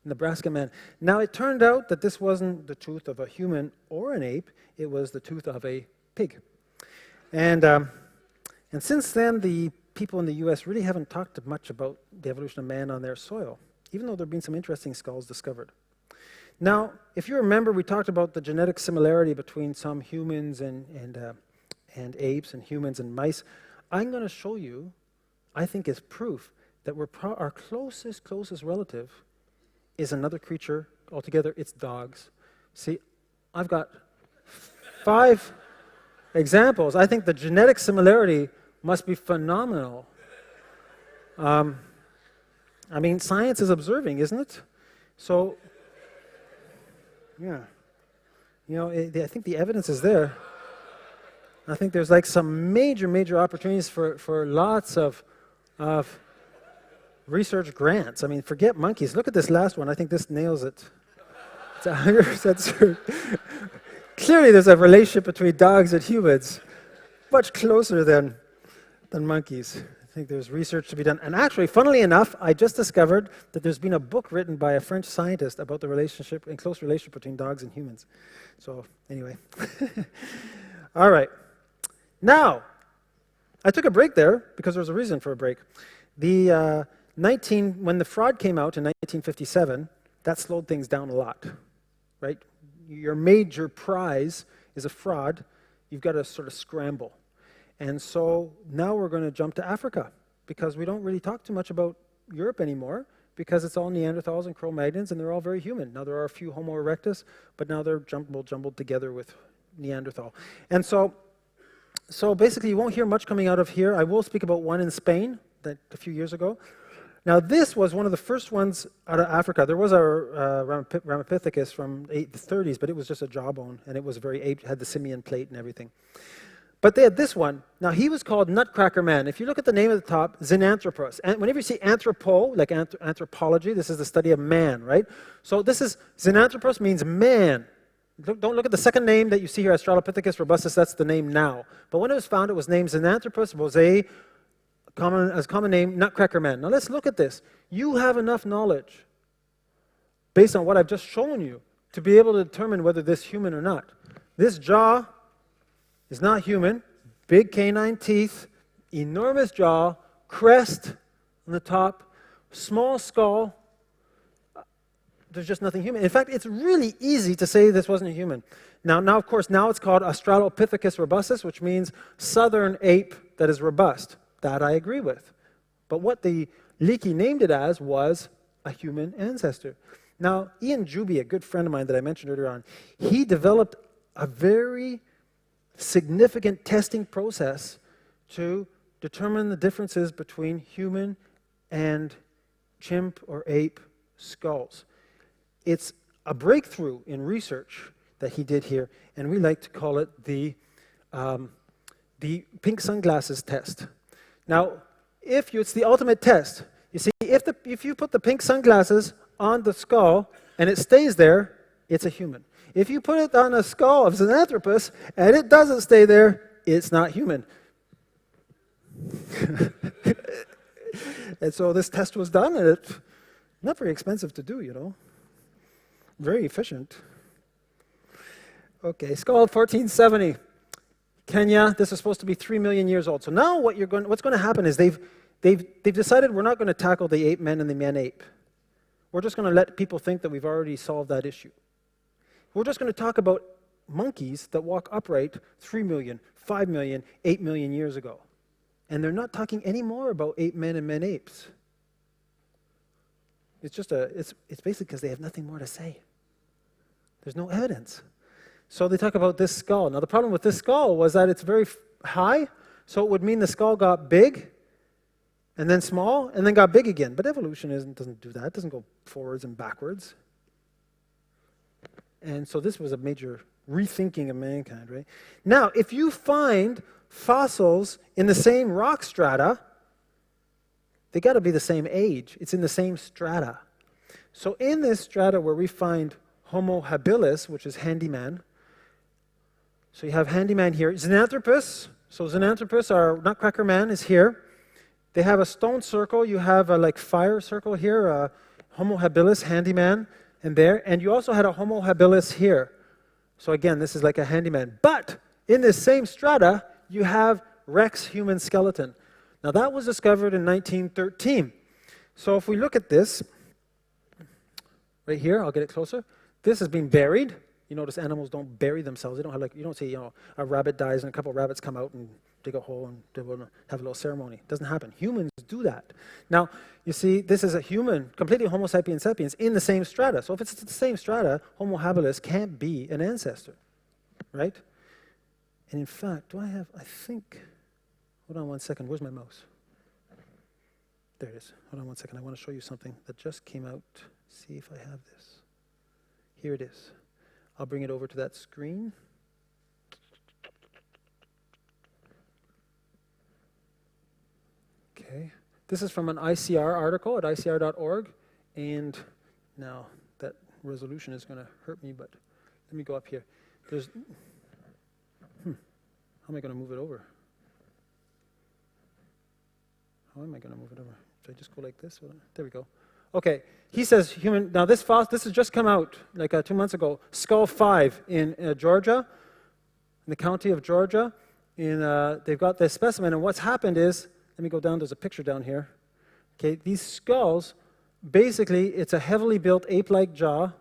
Nebraska Man. Now, it turned out that this wasn't the tooth of a human or an ape. It was the tooth of a pig. And since then, the people in the U.S. really haven't talked much about the evolution of man on their soil, even though there have been some interesting skulls discovered. Now, if you remember, we talked about the genetic similarity between some humans and apes and humans and mice. I'm going to show you, I think, is proof that our closest relative is another creature altogether. It's dogs. See, I've got 5 examples. I think the genetic similarity must be phenomenal. I mean, science is observing, isn't it? So, yeah. You know, I think the evidence is there. I think there's like some major opportunities for lots of research grants. I mean, forget monkeys. Look at this last one. I think this nails it. It's 100% certain. Clearly, there's a relationship between dogs and humans, much closer than monkeys. I think there's research to be done. And actually, funnily enough, I just discovered that there's been a book written by a French scientist about the relationship and close relationship between dogs and humans. So, anyway. All right. Now, I took a break there because there was a reason for a break. When the fraud came out in 1957, that slowed things down a lot, right? Your major prize is a fraud. You've got to sort of scramble. And so now we're going to jump to Africa because we don't really talk too much about Europe anymore because it's all Neanderthals and Cro-Magnons and they're all very human. Now there are a few Homo erectus, but now they're jumbled together with Neanderthal. And so basically you won't hear much coming out of here. I will speak about one in Spain that a few years ago. Now, this was one of the first ones out of Africa. There was a Ramapithecus from the 30s, but it was just a jawbone, and it was had the simian plate and everything. But they had this one. Now, he was called Nutcracker Man. If you look at the name at the top, Xenanthropus. And whenever you see anthropo, like anthropology, this is the study of man, right? So this is, Xenanthropus means man. Don't look at the second name that you see here, Australopithecus robustus, that's the name now. But when it was found, it was named Xenanthropus bosei, common name, Nutcracker Man. Now let's look at this. You have enough knowledge, based on what I've just shown you, to be able to determine whether this is human or not. This jaw is not human. Big canine teeth, enormous jaw, crest on the top, small skull. There's just nothing human. In fact, it's really easy to say this wasn't a human. Now, of course, now it's called Australopithecus robustus, which means southern ape that is robust. That I agree with. But what the Leakey named it as was a human ancestor. Now, Ian Juby, a good friend of mine that I mentioned earlier on, he developed a very significant testing process to determine the differences between human and chimp or ape skulls. It's a breakthrough in research that he did here, and we like to call it the pink sunglasses test. Now, it's the ultimate test. You see, if you put the pink sunglasses on the skull and it stays there, it's a human. If you put it on a skull of Xenanthropus and it doesn't stay there, it's not human. And so this test was done, and it's not very expensive to do, you know. Very efficient. Okay, skull 1470. Kenya, this is supposed to be 3 million years old. So now what's going to happen is they've decided we're not going to tackle the ape men and the man ape. We're just going to let people think that we've already solved that issue. We're just going to talk about monkeys that walk upright 3 million, 5 million, 8 million years ago. And they're not talking anymore about ape men and men apes. It's basically because they have nothing more to say. There's no evidence. So they talk about this skull. Now the problem with this skull was that it's very high, so it would mean the skull got big, and then small, and then got big again. But evolution doesn't do that. It doesn't go forwards and backwards. And so this was a major rethinking of mankind, right? Now, if you find fossils in the same rock strata, they got to be the same age. It's in the same strata. So in this strata where we find Homo habilis, which is handyman, so you have handyman here. Xanthropus, so Xanthropus, our nutcracker man, is here. They have a stone circle. You have a like fire circle here, Homo habilis, handyman, and there. And you also had a Homo habilis here. So again, this is like a handyman. But in this same strata, you have Rex human skeleton. Now that was discovered in 1913. So if we look at this, right here, I'll get it closer. This has been buried. You notice animals don't bury themselves. They don't have you don't see, a rabbit dies and a couple of rabbits come out and dig a hole and have a little ceremony. It doesn't happen. Humans do that. Now, you see, this is a human, completely Homo sapiens sapiens, in the same strata. So if it's the same strata, Homo habilis can't be an ancestor, right? And in fact, I think, hold on one second. Where's my mouse? There it is. Hold on one second. I want to show you something that just came out. See if I have this. Here it is. I'll bring it over to that screen. Okay. This is from an ICR article at icr.org. And now that resolution is going to hurt me, but let me go up here. How am I going to move it over? How am I going to move it over? Should I just go like this? There we go. Okay, he says human. Now this has just come out like 2 months ago. Skull 5 in Georgia, in the county of Georgia. They've got this specimen, and what's happened is, let me go down. There's a picture down here. Okay, these skulls, basically, it's a heavily built ape-like jaw.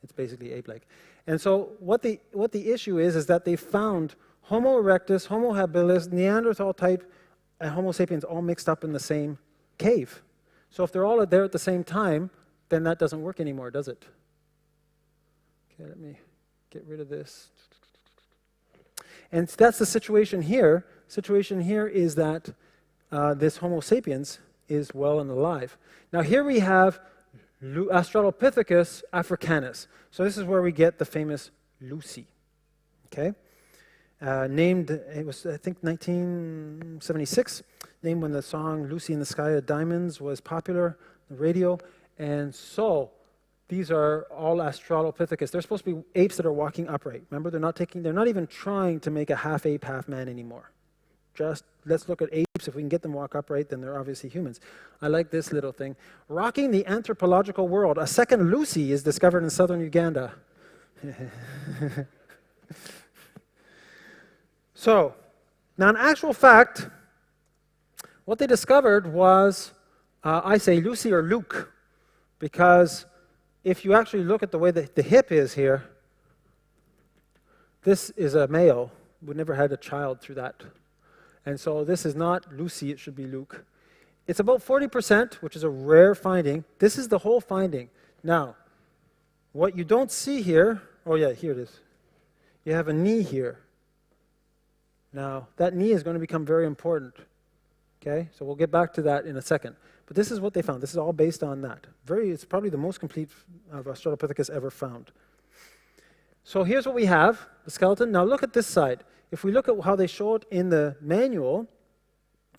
It's basically ape-like, and so what the issue is that they found Homo erectus, Homo habilis, Neanderthal type, and Homo sapiens all mixed up in the same cave. So if they're all there at the same time, then that doesn't work anymore, does it? Okay, let me get rid of this. And that's the situation here. Situation here is that this Homo sapiens is well and alive. Now here we have Australopithecus africanus. So this is where we get the famous Lucy. Okay? Named, it was I think 1976, named when the song Lucy in the Sky of Diamonds was popular on the radio. And so these are all Australopithecus. They're supposed to be apes that are walking upright. Remember, they're not even trying to make a half ape, half man anymore. Just let's look at apes. If we can get them walk upright, then they're obviously humans. I like this little thing. Rocking the anthropological world. A second Lucy is discovered in southern Uganda. So, now in actual fact, what they discovered was, I say Lucy or Luke, because if you actually look at the way the hip is here, this is a male. We never had a child through that. And so this is not Lucy, it should be Luke. It's about 40%, which is a rare finding. This is the whole finding. Now, what you don't see here, oh yeah, here it is. You have a knee here. Now, that knee is going to become very important. Okay, so we'll get back to that in a second. But this is what they found. This is all based on that. It's probably the most complete of Australopithecus ever found. So here's what we have, the skeleton. Now look at this side. If we look at how they show it in the manual,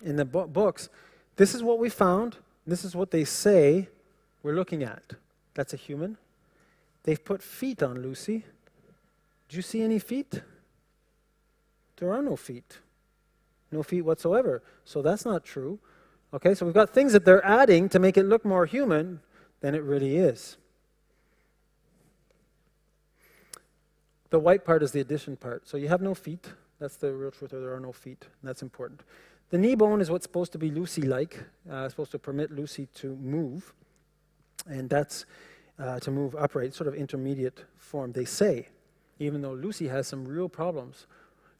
in the books, this is what we found. This is what they say we're looking at. That's a human. They've put feet on Lucy. Do you see any feet? There are no feet. No feet whatsoever. So that's not true. Okay, so we've got things that they're adding to make it look more human than it really is. The white part is the addition part. So you have no feet. That's the real truth, or there are no feet. And that's important. The knee bone is what's supposed to be Lucy-like. Supposed to permit Lucy to move. And that's to move upright, sort of intermediate form, they say, even though Lucy has some real problems.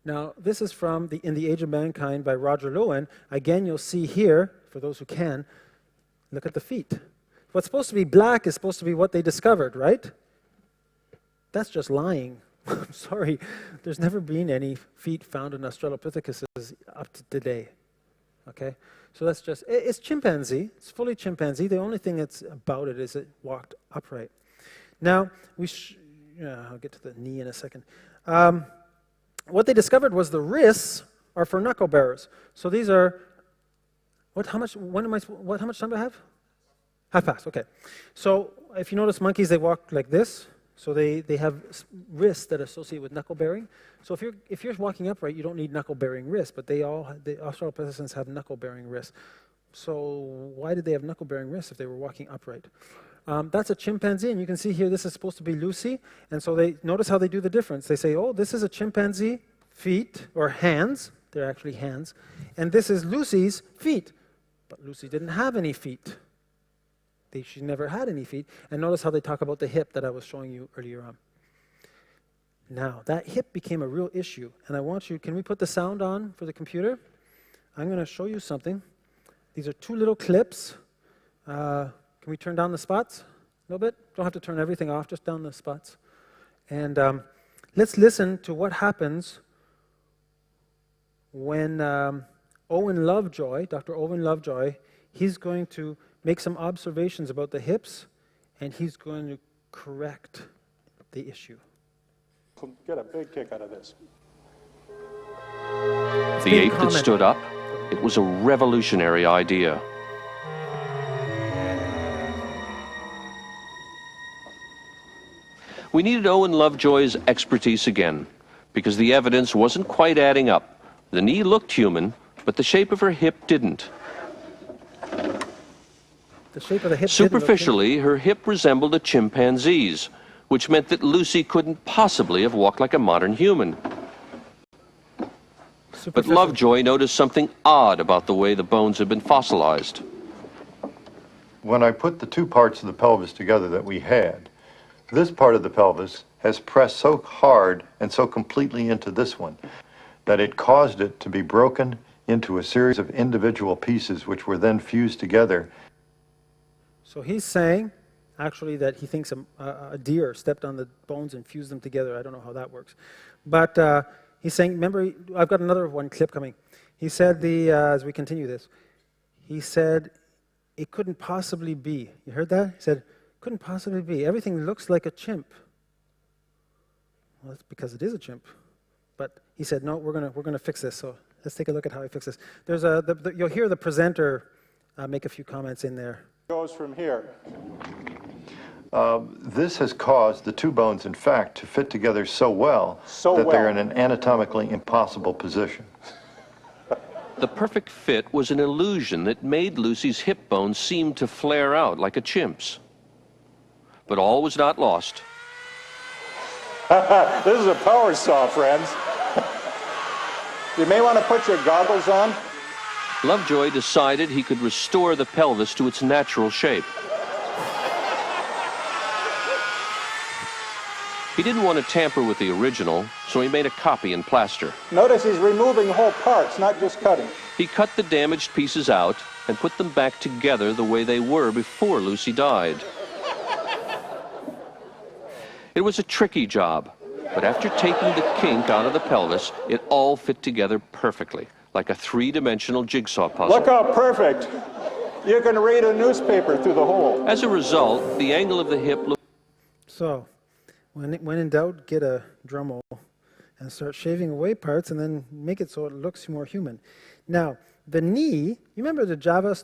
Now, this is from In the Age of Mankind by Roger Lowen. Again, you'll see here, for those who can, look at the feet. What's supposed to be black is supposed to be what they discovered, right? That's just lying. I'm sorry. There's never been any feet found in Australopithecus up to today. Okay, so that's just, it's chimpanzee. It's fully chimpanzee. The only thing that's about it is it walked upright. Now, I'll get to the knee in a second. What they discovered was the wrists are for knuckle bearers. So these are, how much time do I have? Half past, okay. So if you notice monkeys, they walk like this. So they have wrists that associate with knuckle bearing. So if you're walking upright, you don't need knuckle bearing wrists, but the Australopithecines have knuckle bearing wrists. So why did they have knuckle bearing wrists if they were walking upright? That's a chimpanzee, and you can see here this is supposed to be Lucy. And so they notice how they do the difference. They say, oh, this is a chimpanzee feet or hands. They're actually hands. And this is Lucy's feet. But Lucy didn't have any feet. She never had any feet. And notice how they talk about the hip that I was showing you earlier on. Now, that hip became a real issue. And can we put the sound on for the computer? I'm going to show you something. These are two little clips. Can we turn down the spots a little bit? Don't have to turn everything off, just down the spots. And let's listen to what happens when Owen Lovejoy, Dr. Owen Lovejoy, he's going to make some observations about the hips, and he's going to correct the issue. Get a big kick out of this. The ape that stood up, it was a revolutionary idea. We needed Owen Lovejoy's expertise again, because the evidence wasn't quite adding up. The knee looked human, but the shape of her hip didn't. The shape of the hip Superficially, her hip resembled a chimpanzee's, which meant that Lucy couldn't possibly have walked like a modern human. But Lovejoy noticed something odd about the way the bones had been fossilized. When I put the two parts of the pelvis together that we had, this part of the pelvis has pressed so hard and so completely into this one that it caused it to be broken into a series of individual pieces which were then fused together. So he's saying, actually, that he thinks a deer stepped on the bones and fused them together. I don't know how that works. But he's saying, remember, I've got another one clip coming. He said, as we continue this, he said, it couldn't possibly be. You heard that? He said, couldn't possibly be. Everything looks like a chimp. Well, that's because it is a chimp. But he said, no, we're gonna fix this. So let's take a look at how he fixes this. You'll hear the presenter make a few comments in there. Goes from here. This has caused the two bones, in fact, to fit together so well that they're in an anatomically impossible position. The perfect fit was an illusion that made Lucy's hip bones seem to flare out like a chimp's. But all was not lost. This is a power saw, friends. You may want to put your goggles on. Lovejoy decided he could restore the pelvis to its natural shape. He didn't want to tamper with the original, so he made a copy in plaster. Notice he's removing whole parts, not just cutting. He cut the damaged pieces out and put them back together the way they were before Lucy died. It was a tricky job, but after taking the kink out of the pelvis, it all fit together perfectly, like a three-dimensional jigsaw puzzle. Look how perfect. You can read a newspaper through the hole. As a result, the angle of the hip looked... So, when in doubt, get a Dremel and start shaving away parts and then make it so it looks more human. Now, the knee, you remember the Java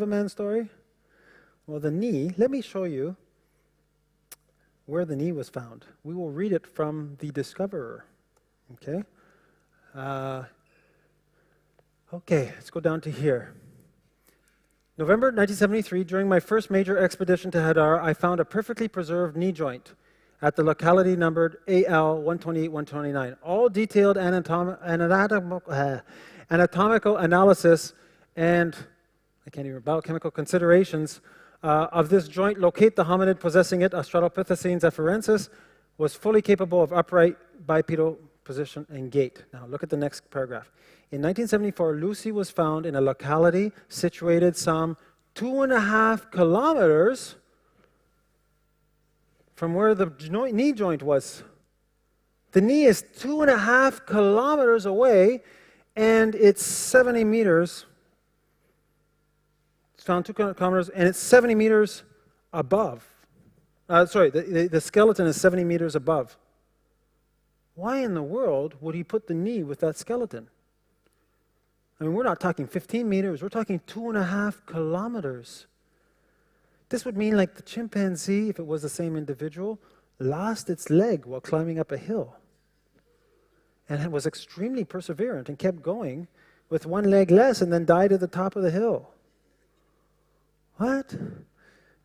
Man story? Well, the knee, let me show you where the knee was found. We will read it from the discoverer, okay? Okay, let's go down to here. November 1973, during my first major expedition to Hadar, I found a perfectly preserved knee joint at the locality numbered AL 128-129. All detailed anatomical analysis and, biochemical considerations of this joint locate the hominid possessing it, Australopithecines afarensis, was fully capable of upright bipedal position and gait. Now look at the next paragraph. In 1974, Lucy was found in a locality situated some 2.5 kilometers from where the knee joint was. The knee is 2.5 kilometers away, and it's 70 meters found 2 kilometers, and it's 70 meters above. The skeleton is 70 meters above. Why in the world would he put the knee with that skeleton? I mean, we're not talking 15 meters, we're talking 2.5 kilometers. This would mean like the chimpanzee, if it was the same individual, lost its leg while climbing up a hill. And it was extremely perseverant and kept going with one leg less and then died at the top of the hill. What?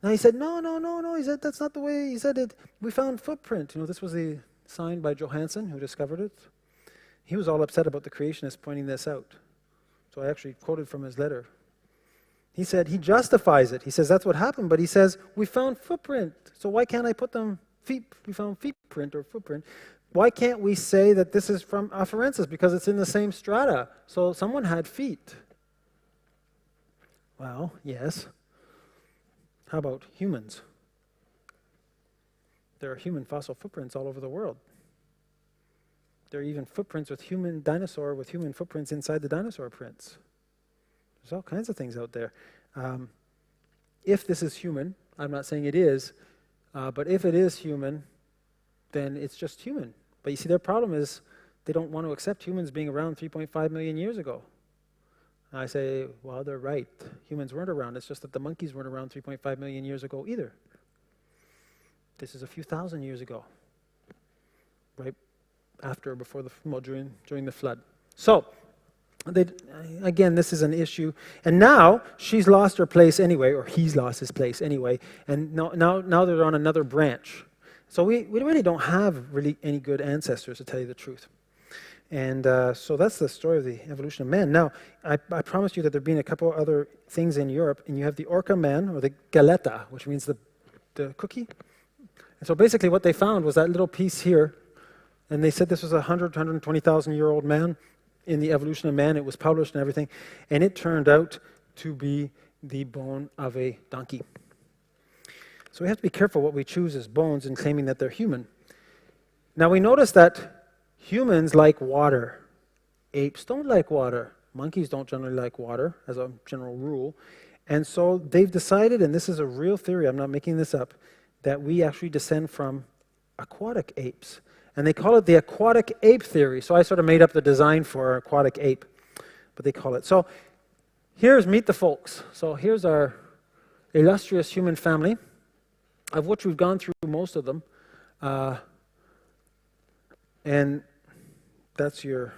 Now he said, no. He said, that's not the way. He said, we found footprint. This was the sign by Johansen, who discovered it. He was all upset about the creationists pointing this out. So I actually quoted from his letter. He said, he justifies it. He says, that's what happened, but he says, we found footprint. So why can't I put them we found footprint or footprint. Why can't we say that this is from Afarensis? Because it's in the same strata. So someone had feet. Well, yes. How about humans? There are human fossil footprints all over the world. There are even footprints with human footprints inside the dinosaur prints. There's all kinds of things out there. If this is human, I'm not saying it is, but if it is human, then it's just human. But you see, their problem is they don't want to accept humans being around 3.5 million years ago. And I say, well, they're right. Humans weren't around. It's just that the monkeys weren't around 3.5 million years ago either. This is a few thousand years ago, right after or before during the flood. So, again, this is an issue. And now she's lost her place anyway, or he's lost his place anyway. And now they're on another branch. So we really don't have really any good ancestors, to tell you the truth. And so that's the story of the evolution of man. Now, I promised you that there have been a couple other things in Europe, and you have the Orca man, or the galetta, which means the cookie. And so basically what they found was that little piece here, and they said this was a 120,000-year-old man in the evolution of man. It was published and everything, and it turned out to be the bone of a donkey. So we have to be careful what we choose as bones in claiming that they're human. Now we notice that humans like water. Apes don't like water. Monkeys don't generally like water, as a general rule. And so they've decided, and this is a real theory, I'm not making this up, that we actually descend from aquatic apes. And they call it the aquatic ape theory. So I sort of made up the design for aquatic ape, but they call it. So here's Meet the Folks. So here's our illustrious human family, of which we've gone through most of them. And that's your...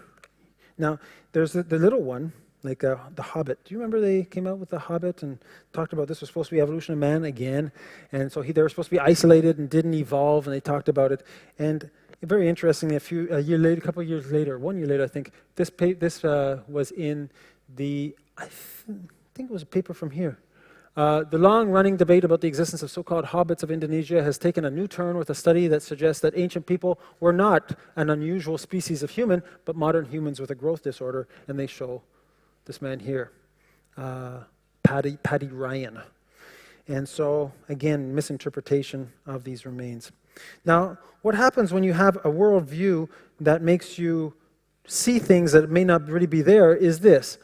Now, there's the little one, like the Hobbit. Do you remember they came out with the Hobbit and talked about this was supposed to be evolution of man again? And so they were supposed to be isolated and didn't evolve, and they talked about it. And very interestingly, a year later, a couple of years later, 1 year later, I think, this was in the... I think it was a paper from here. The long-running debate about the existence of so-called hobbits of Indonesia has taken a new turn with a study that suggests that ancient people were not an unusual species of human, but modern humans with a growth disorder, and they show this man here, Paddy Ryan. And so, again, misinterpretation of these remains. Now, what happens when you have a worldview that makes you see things that may not really be there is this.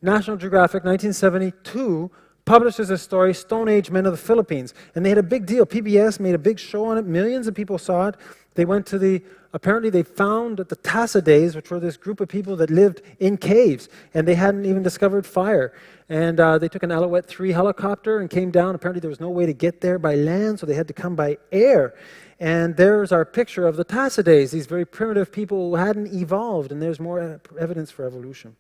National Geographic, 1972, publishes a story, Stone Age Men of the Philippines. And they had a big deal. PBS made a big show on it. Millions of people saw it. They went to apparently they found the Tisdalls, which were this group of people that lived in caves. And they hadn't even discovered fire. And they took an Alouette 3 helicopter and came down. Apparently there was no way to get there by land, so they had to come by air. And there's our picture of the Tisdalls, these very primitive people who hadn't evolved. And there's more evidence for evolution.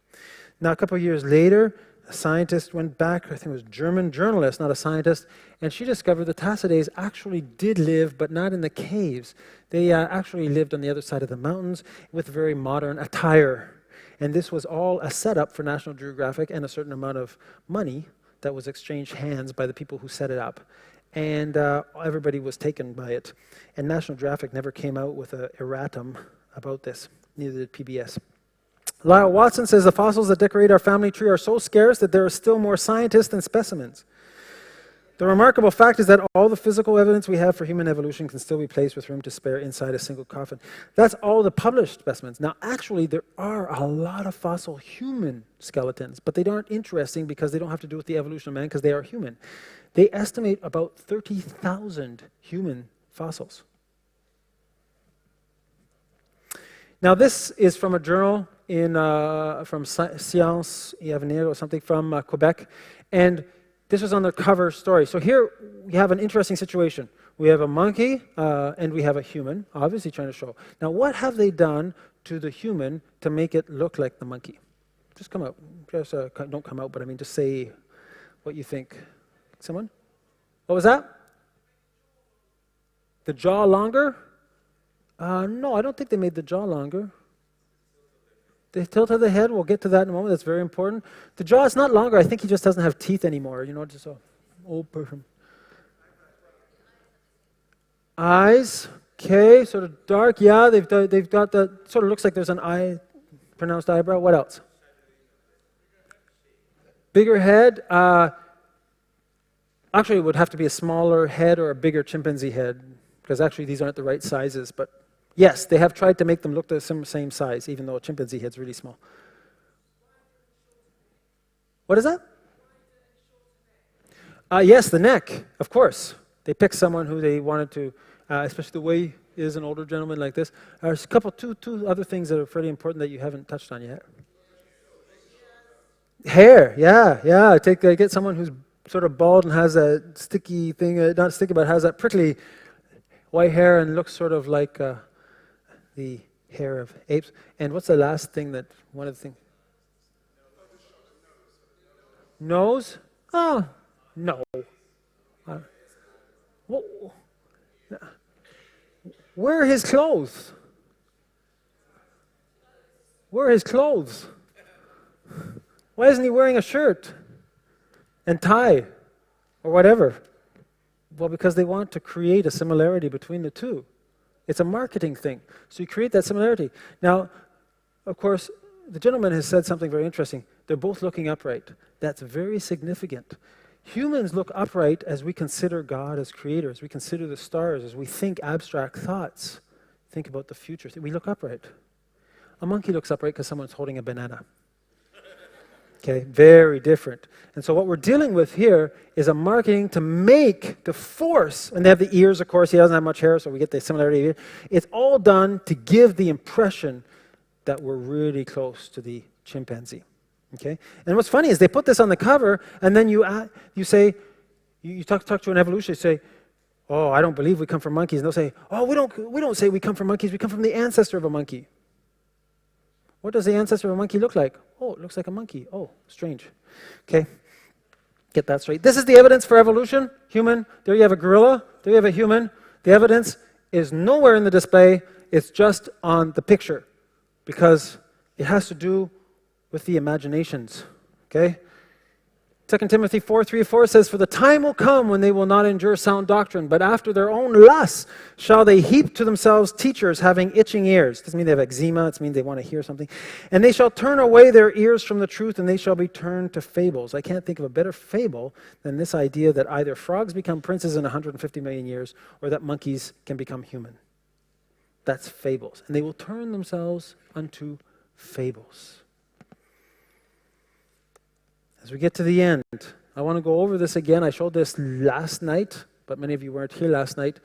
Now, a couple of years later, a scientist went back, I think it was a German journalist, not a scientist, and she discovered the Tisdalls actually did live, but not in the caves. They actually lived on the other side of the mountains with very modern attire. And this was all a setup for National Geographic and a certain amount of money that was exchanged hands by the people who set it up. And everybody was taken by it. And National Geographic never came out with an erratum about this, neither did PBS. Lyle Watson says the fossils that decorate our family tree are so scarce that there are still more scientists than specimens. The remarkable fact is that all the physical evidence we have for human evolution can still be placed with room to spare inside a single coffin. That's all the published specimens. Now, actually, there are a lot of fossil human skeletons, but they aren't interesting because they don't have to do with the evolution of man because they are human. They estimate about 30,000 human fossils. Now, this is from a journal from Science et Avenir or something from Quebec, and this was on the cover story. So here we have an interesting situation. We have a monkey and we have a human, obviously trying to show. Now, what have they done to the human to make it look like the monkey? Just come out. Just don't come out, but I mean, just say what you think. Someone? What was that? The jaw longer? No, I don't think they made the jaw longer. The tilt of the head, we'll get to that in a moment. That's very important. The jaw is not longer. I think he just doesn't have teeth anymore. You know, just an old person. Eyes, okay, sort of dark. Yeah, they've got that. Sort of looks like there's an eye, pronounced eyebrow. What else? Bigger head. Actually, it would have to be a smaller head or a bigger chimpanzee head, because actually these aren't the right sizes. But yes, they have tried to make them look the same size, even though a chimpanzee head's really small. What is that? Yes, the neck, of course. They picked someone who they wanted to, especially the way he is an older gentleman like this. There's a couple, two other things that are pretty important that you haven't touched on yet. Hair, yeah. They get someone who's sort of bald and has a sticky thing, not sticky, but has that prickly white hair and looks sort of like the hair of apes. And what's the last thing that, one of the things? Nose? Oh, no. Where are his clothes? Where are his clothes? Why isn't he wearing a shirt and tie or whatever? Well, because they want to create a similarity between the two. It's a marketing thing. So you create that similarity. Now, of course, the gentleman has said something very interesting. They're both looking upright. That's very significant. Humans look upright as we consider God as creator, as we consider the stars, as we think abstract thoughts, think about the future. We look upright. A monkey looks upright because someone's holding a banana. Okay, very different. And so what we're dealing with here is a marketing to make the force, and they have the ears, of course, he doesn't have much hair, so we get the similarity here. It's all done to give the impression that we're really close to the chimpanzee. Okay? And what's funny is they put this on the cover, and then you say, you talk to an evolutionist, you say, oh, I don't believe we come from monkeys. And they'll say, oh, we don't say we come from monkeys, we come from the ancestor of a monkey. What does the ancestor of a monkey look like? Oh, it looks like a monkey. Oh, strange. Okay, get that straight. This is the evidence for evolution, human. There you have a gorilla, there you have a human. The evidence is nowhere in the display, it's just on the picture, because it has to do with the imaginations, okay? 2 Timothy 4:3-4 says, for the time will come when they will not endure sound doctrine, but after their own lusts shall they heap to themselves teachers having itching ears. Doesn't mean they have eczema, it means they want to hear something. And they shall turn away their ears from the truth, and they shall be turned to fables. I can't think of a better fable than this idea that either frogs become princes in 150 million years, or that monkeys can become human. That's fables. And they will turn themselves unto fables. As we get to the end, I want to go over this again. I showed this last night, but many of you weren't here last night.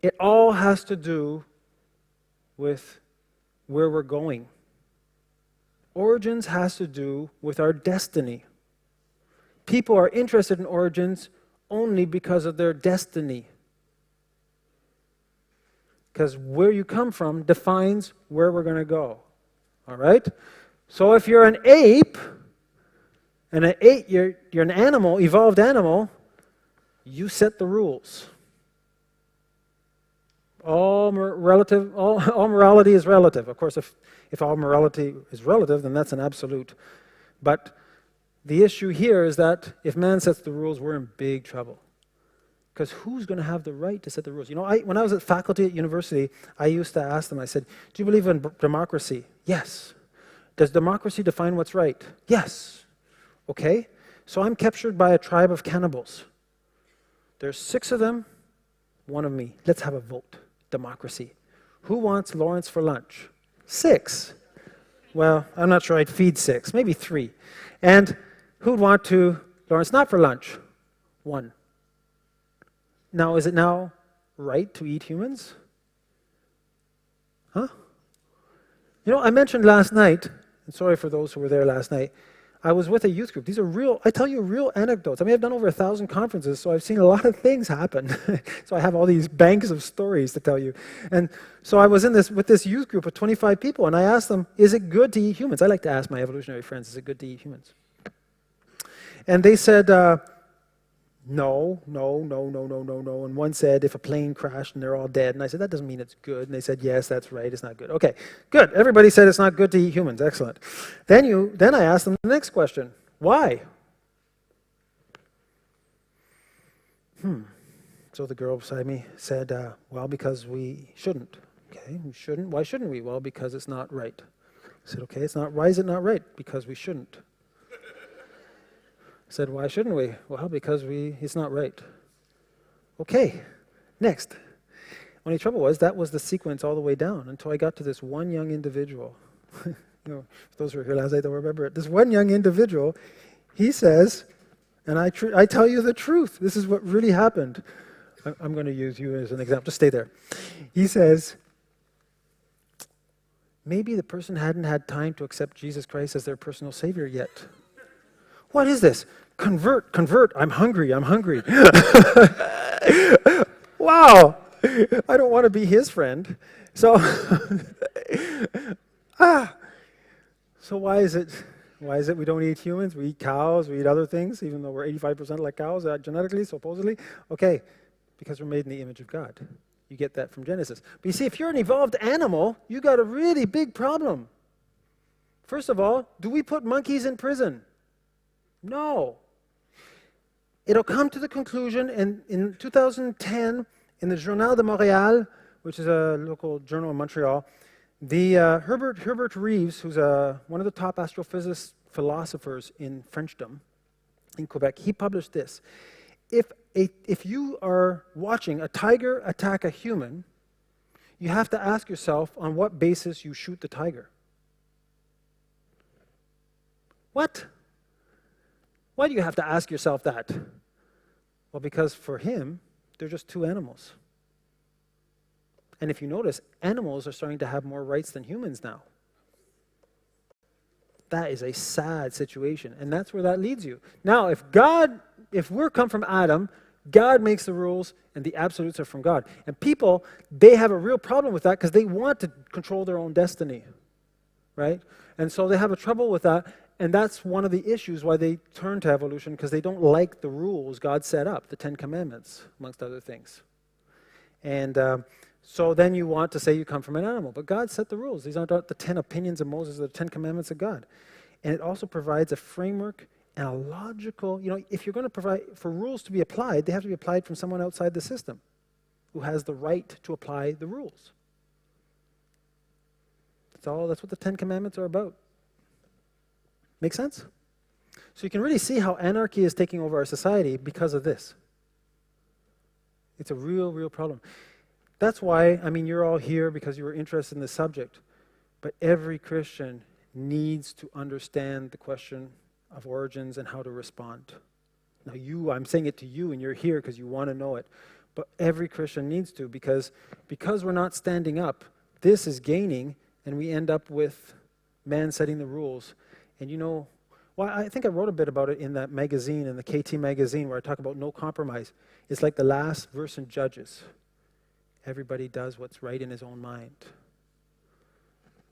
It all has to do with where we're going. Origins has to do with our destiny. People are interested in origins only because of their destiny. Because where you come from defines where we're going to go. All right? So if you're an ape, and you're an animal, evolved animal, you set the rules. All morality is relative. Of course, if all morality is relative, then that's an absolute. But the issue here is that if man sets the rules, we're in big trouble. Because who's going to have the right to set the rules? You know, when I was at faculty at university, I used to ask them, I said, do you believe in democracy? Yes. Does democracy define what's right? Yes. Okay, so I'm captured by a tribe of cannibals. There's 6 of them, 1 of me. Let's have a vote. Democracy. Who wants Laurence for lunch? 6. Well, I'm not sure I'd feed 6, maybe 3. And who'd want to Laurence not for lunch? 1. Now, is it now right to eat humans? Huh? You know, I mentioned last night, and sorry for those who were there last night, I was with a youth group. These are real, I tell you, real anecdotes. I mean, I've done over 1,000 conferences, so I've seen a lot of things happen. So I have all these banks of stories to tell you. And so I was with this youth group of 25 people, and I asked them, is it good to eat humans? I like to ask my evolutionary friends, is it good to eat humans? And they said, no. And one said, if a plane crashed and they're all dead. And I said, that doesn't mean it's good. And they said, yes, that's right, it's not good. Okay, good. Everybody said it's not good to eat humans. Excellent. Then I asked them the next question. Why? So the girl beside me said, well, because we shouldn't. Okay, we shouldn't. Why shouldn't we? Well, because it's not right. I said, okay, it's not. Why is it not right? Because we shouldn't. I said, why shouldn't we? Well, because it's not right. Okay, next. Only trouble was, that was the sequence all the way down until I got to this one young individual. You know, for those who were here last night, they'll remember it. This one young individual, he says, and I tell you the truth, this is what really happened. I'm going to use you as an example. Just stay there. He says, maybe the person hadn't had time to accept Jesus Christ as their personal Savior yet. What is this? Convert. I'm hungry. Wow. I don't want to be his friend. So, so why is it we don't eat humans? We eat cows, we eat other things, even though we're 85% like cows genetically, supposedly. Okay, because we're made in the image of God. You get that from Genesis. But you see, if you're an evolved animal, you got a really big problem. First of all, do we put monkeys in prison? No. It'll come to the conclusion, and in 2010, in the Journal de Montréal, which is a local journal in Montreal, the Herbert Reeves, who's one of the top astrophysicist philosophers in Frenchdom, in Quebec, he published this. If you are watching a tiger attack a human, you have to ask yourself on what basis you shoot the tiger. What? Why do you have to ask yourself that? Well, because for him, they're just 2 animals. And if you notice, animals are starting to have more rights than humans now. That is a sad situation, and that's where that leads you. Now, if we're come from Adam, God makes the rules, and the absolutes are from God. And people, they have a real problem with that because they want to control their own destiny, right? And so they have a trouble with that. And that's one of the issues why they turn to evolution, because they don't like the rules God set up, the 10 Commandments, amongst other things. And so then you want to say you come from an animal. But God set the rules. These aren't the 10 opinions of Moses, the 10 Commandments of God. And it also provides a framework and a logical, if you're going to provide for rules to be applied, they have to be applied from someone outside the system who has the right to apply the rules. That's what the 10 Commandments are about. Make sense? So you can really see how anarchy is taking over our society because of this. It's a real, real problem. That's why, you're all here because you were interested in the subject, but every Christian needs to understand the question of origins and how to respond. Now I'm saying it to you, and you're here because you want to know it, but every Christian needs to, because we're not standing up, this is gaining, and we end up with man setting the rules. And I think I wrote a bit about it in that magazine, in the KT magazine, where I talk about no compromise. It's like the last verse in Judges. Everybody does what's right in his own mind.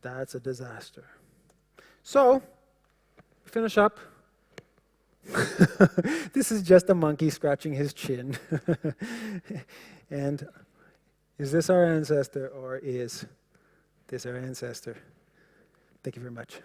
That's a disaster. So, finish up. This is just a monkey scratching his chin. And is this our ancestor, or is this our ancestor? Thank you very much.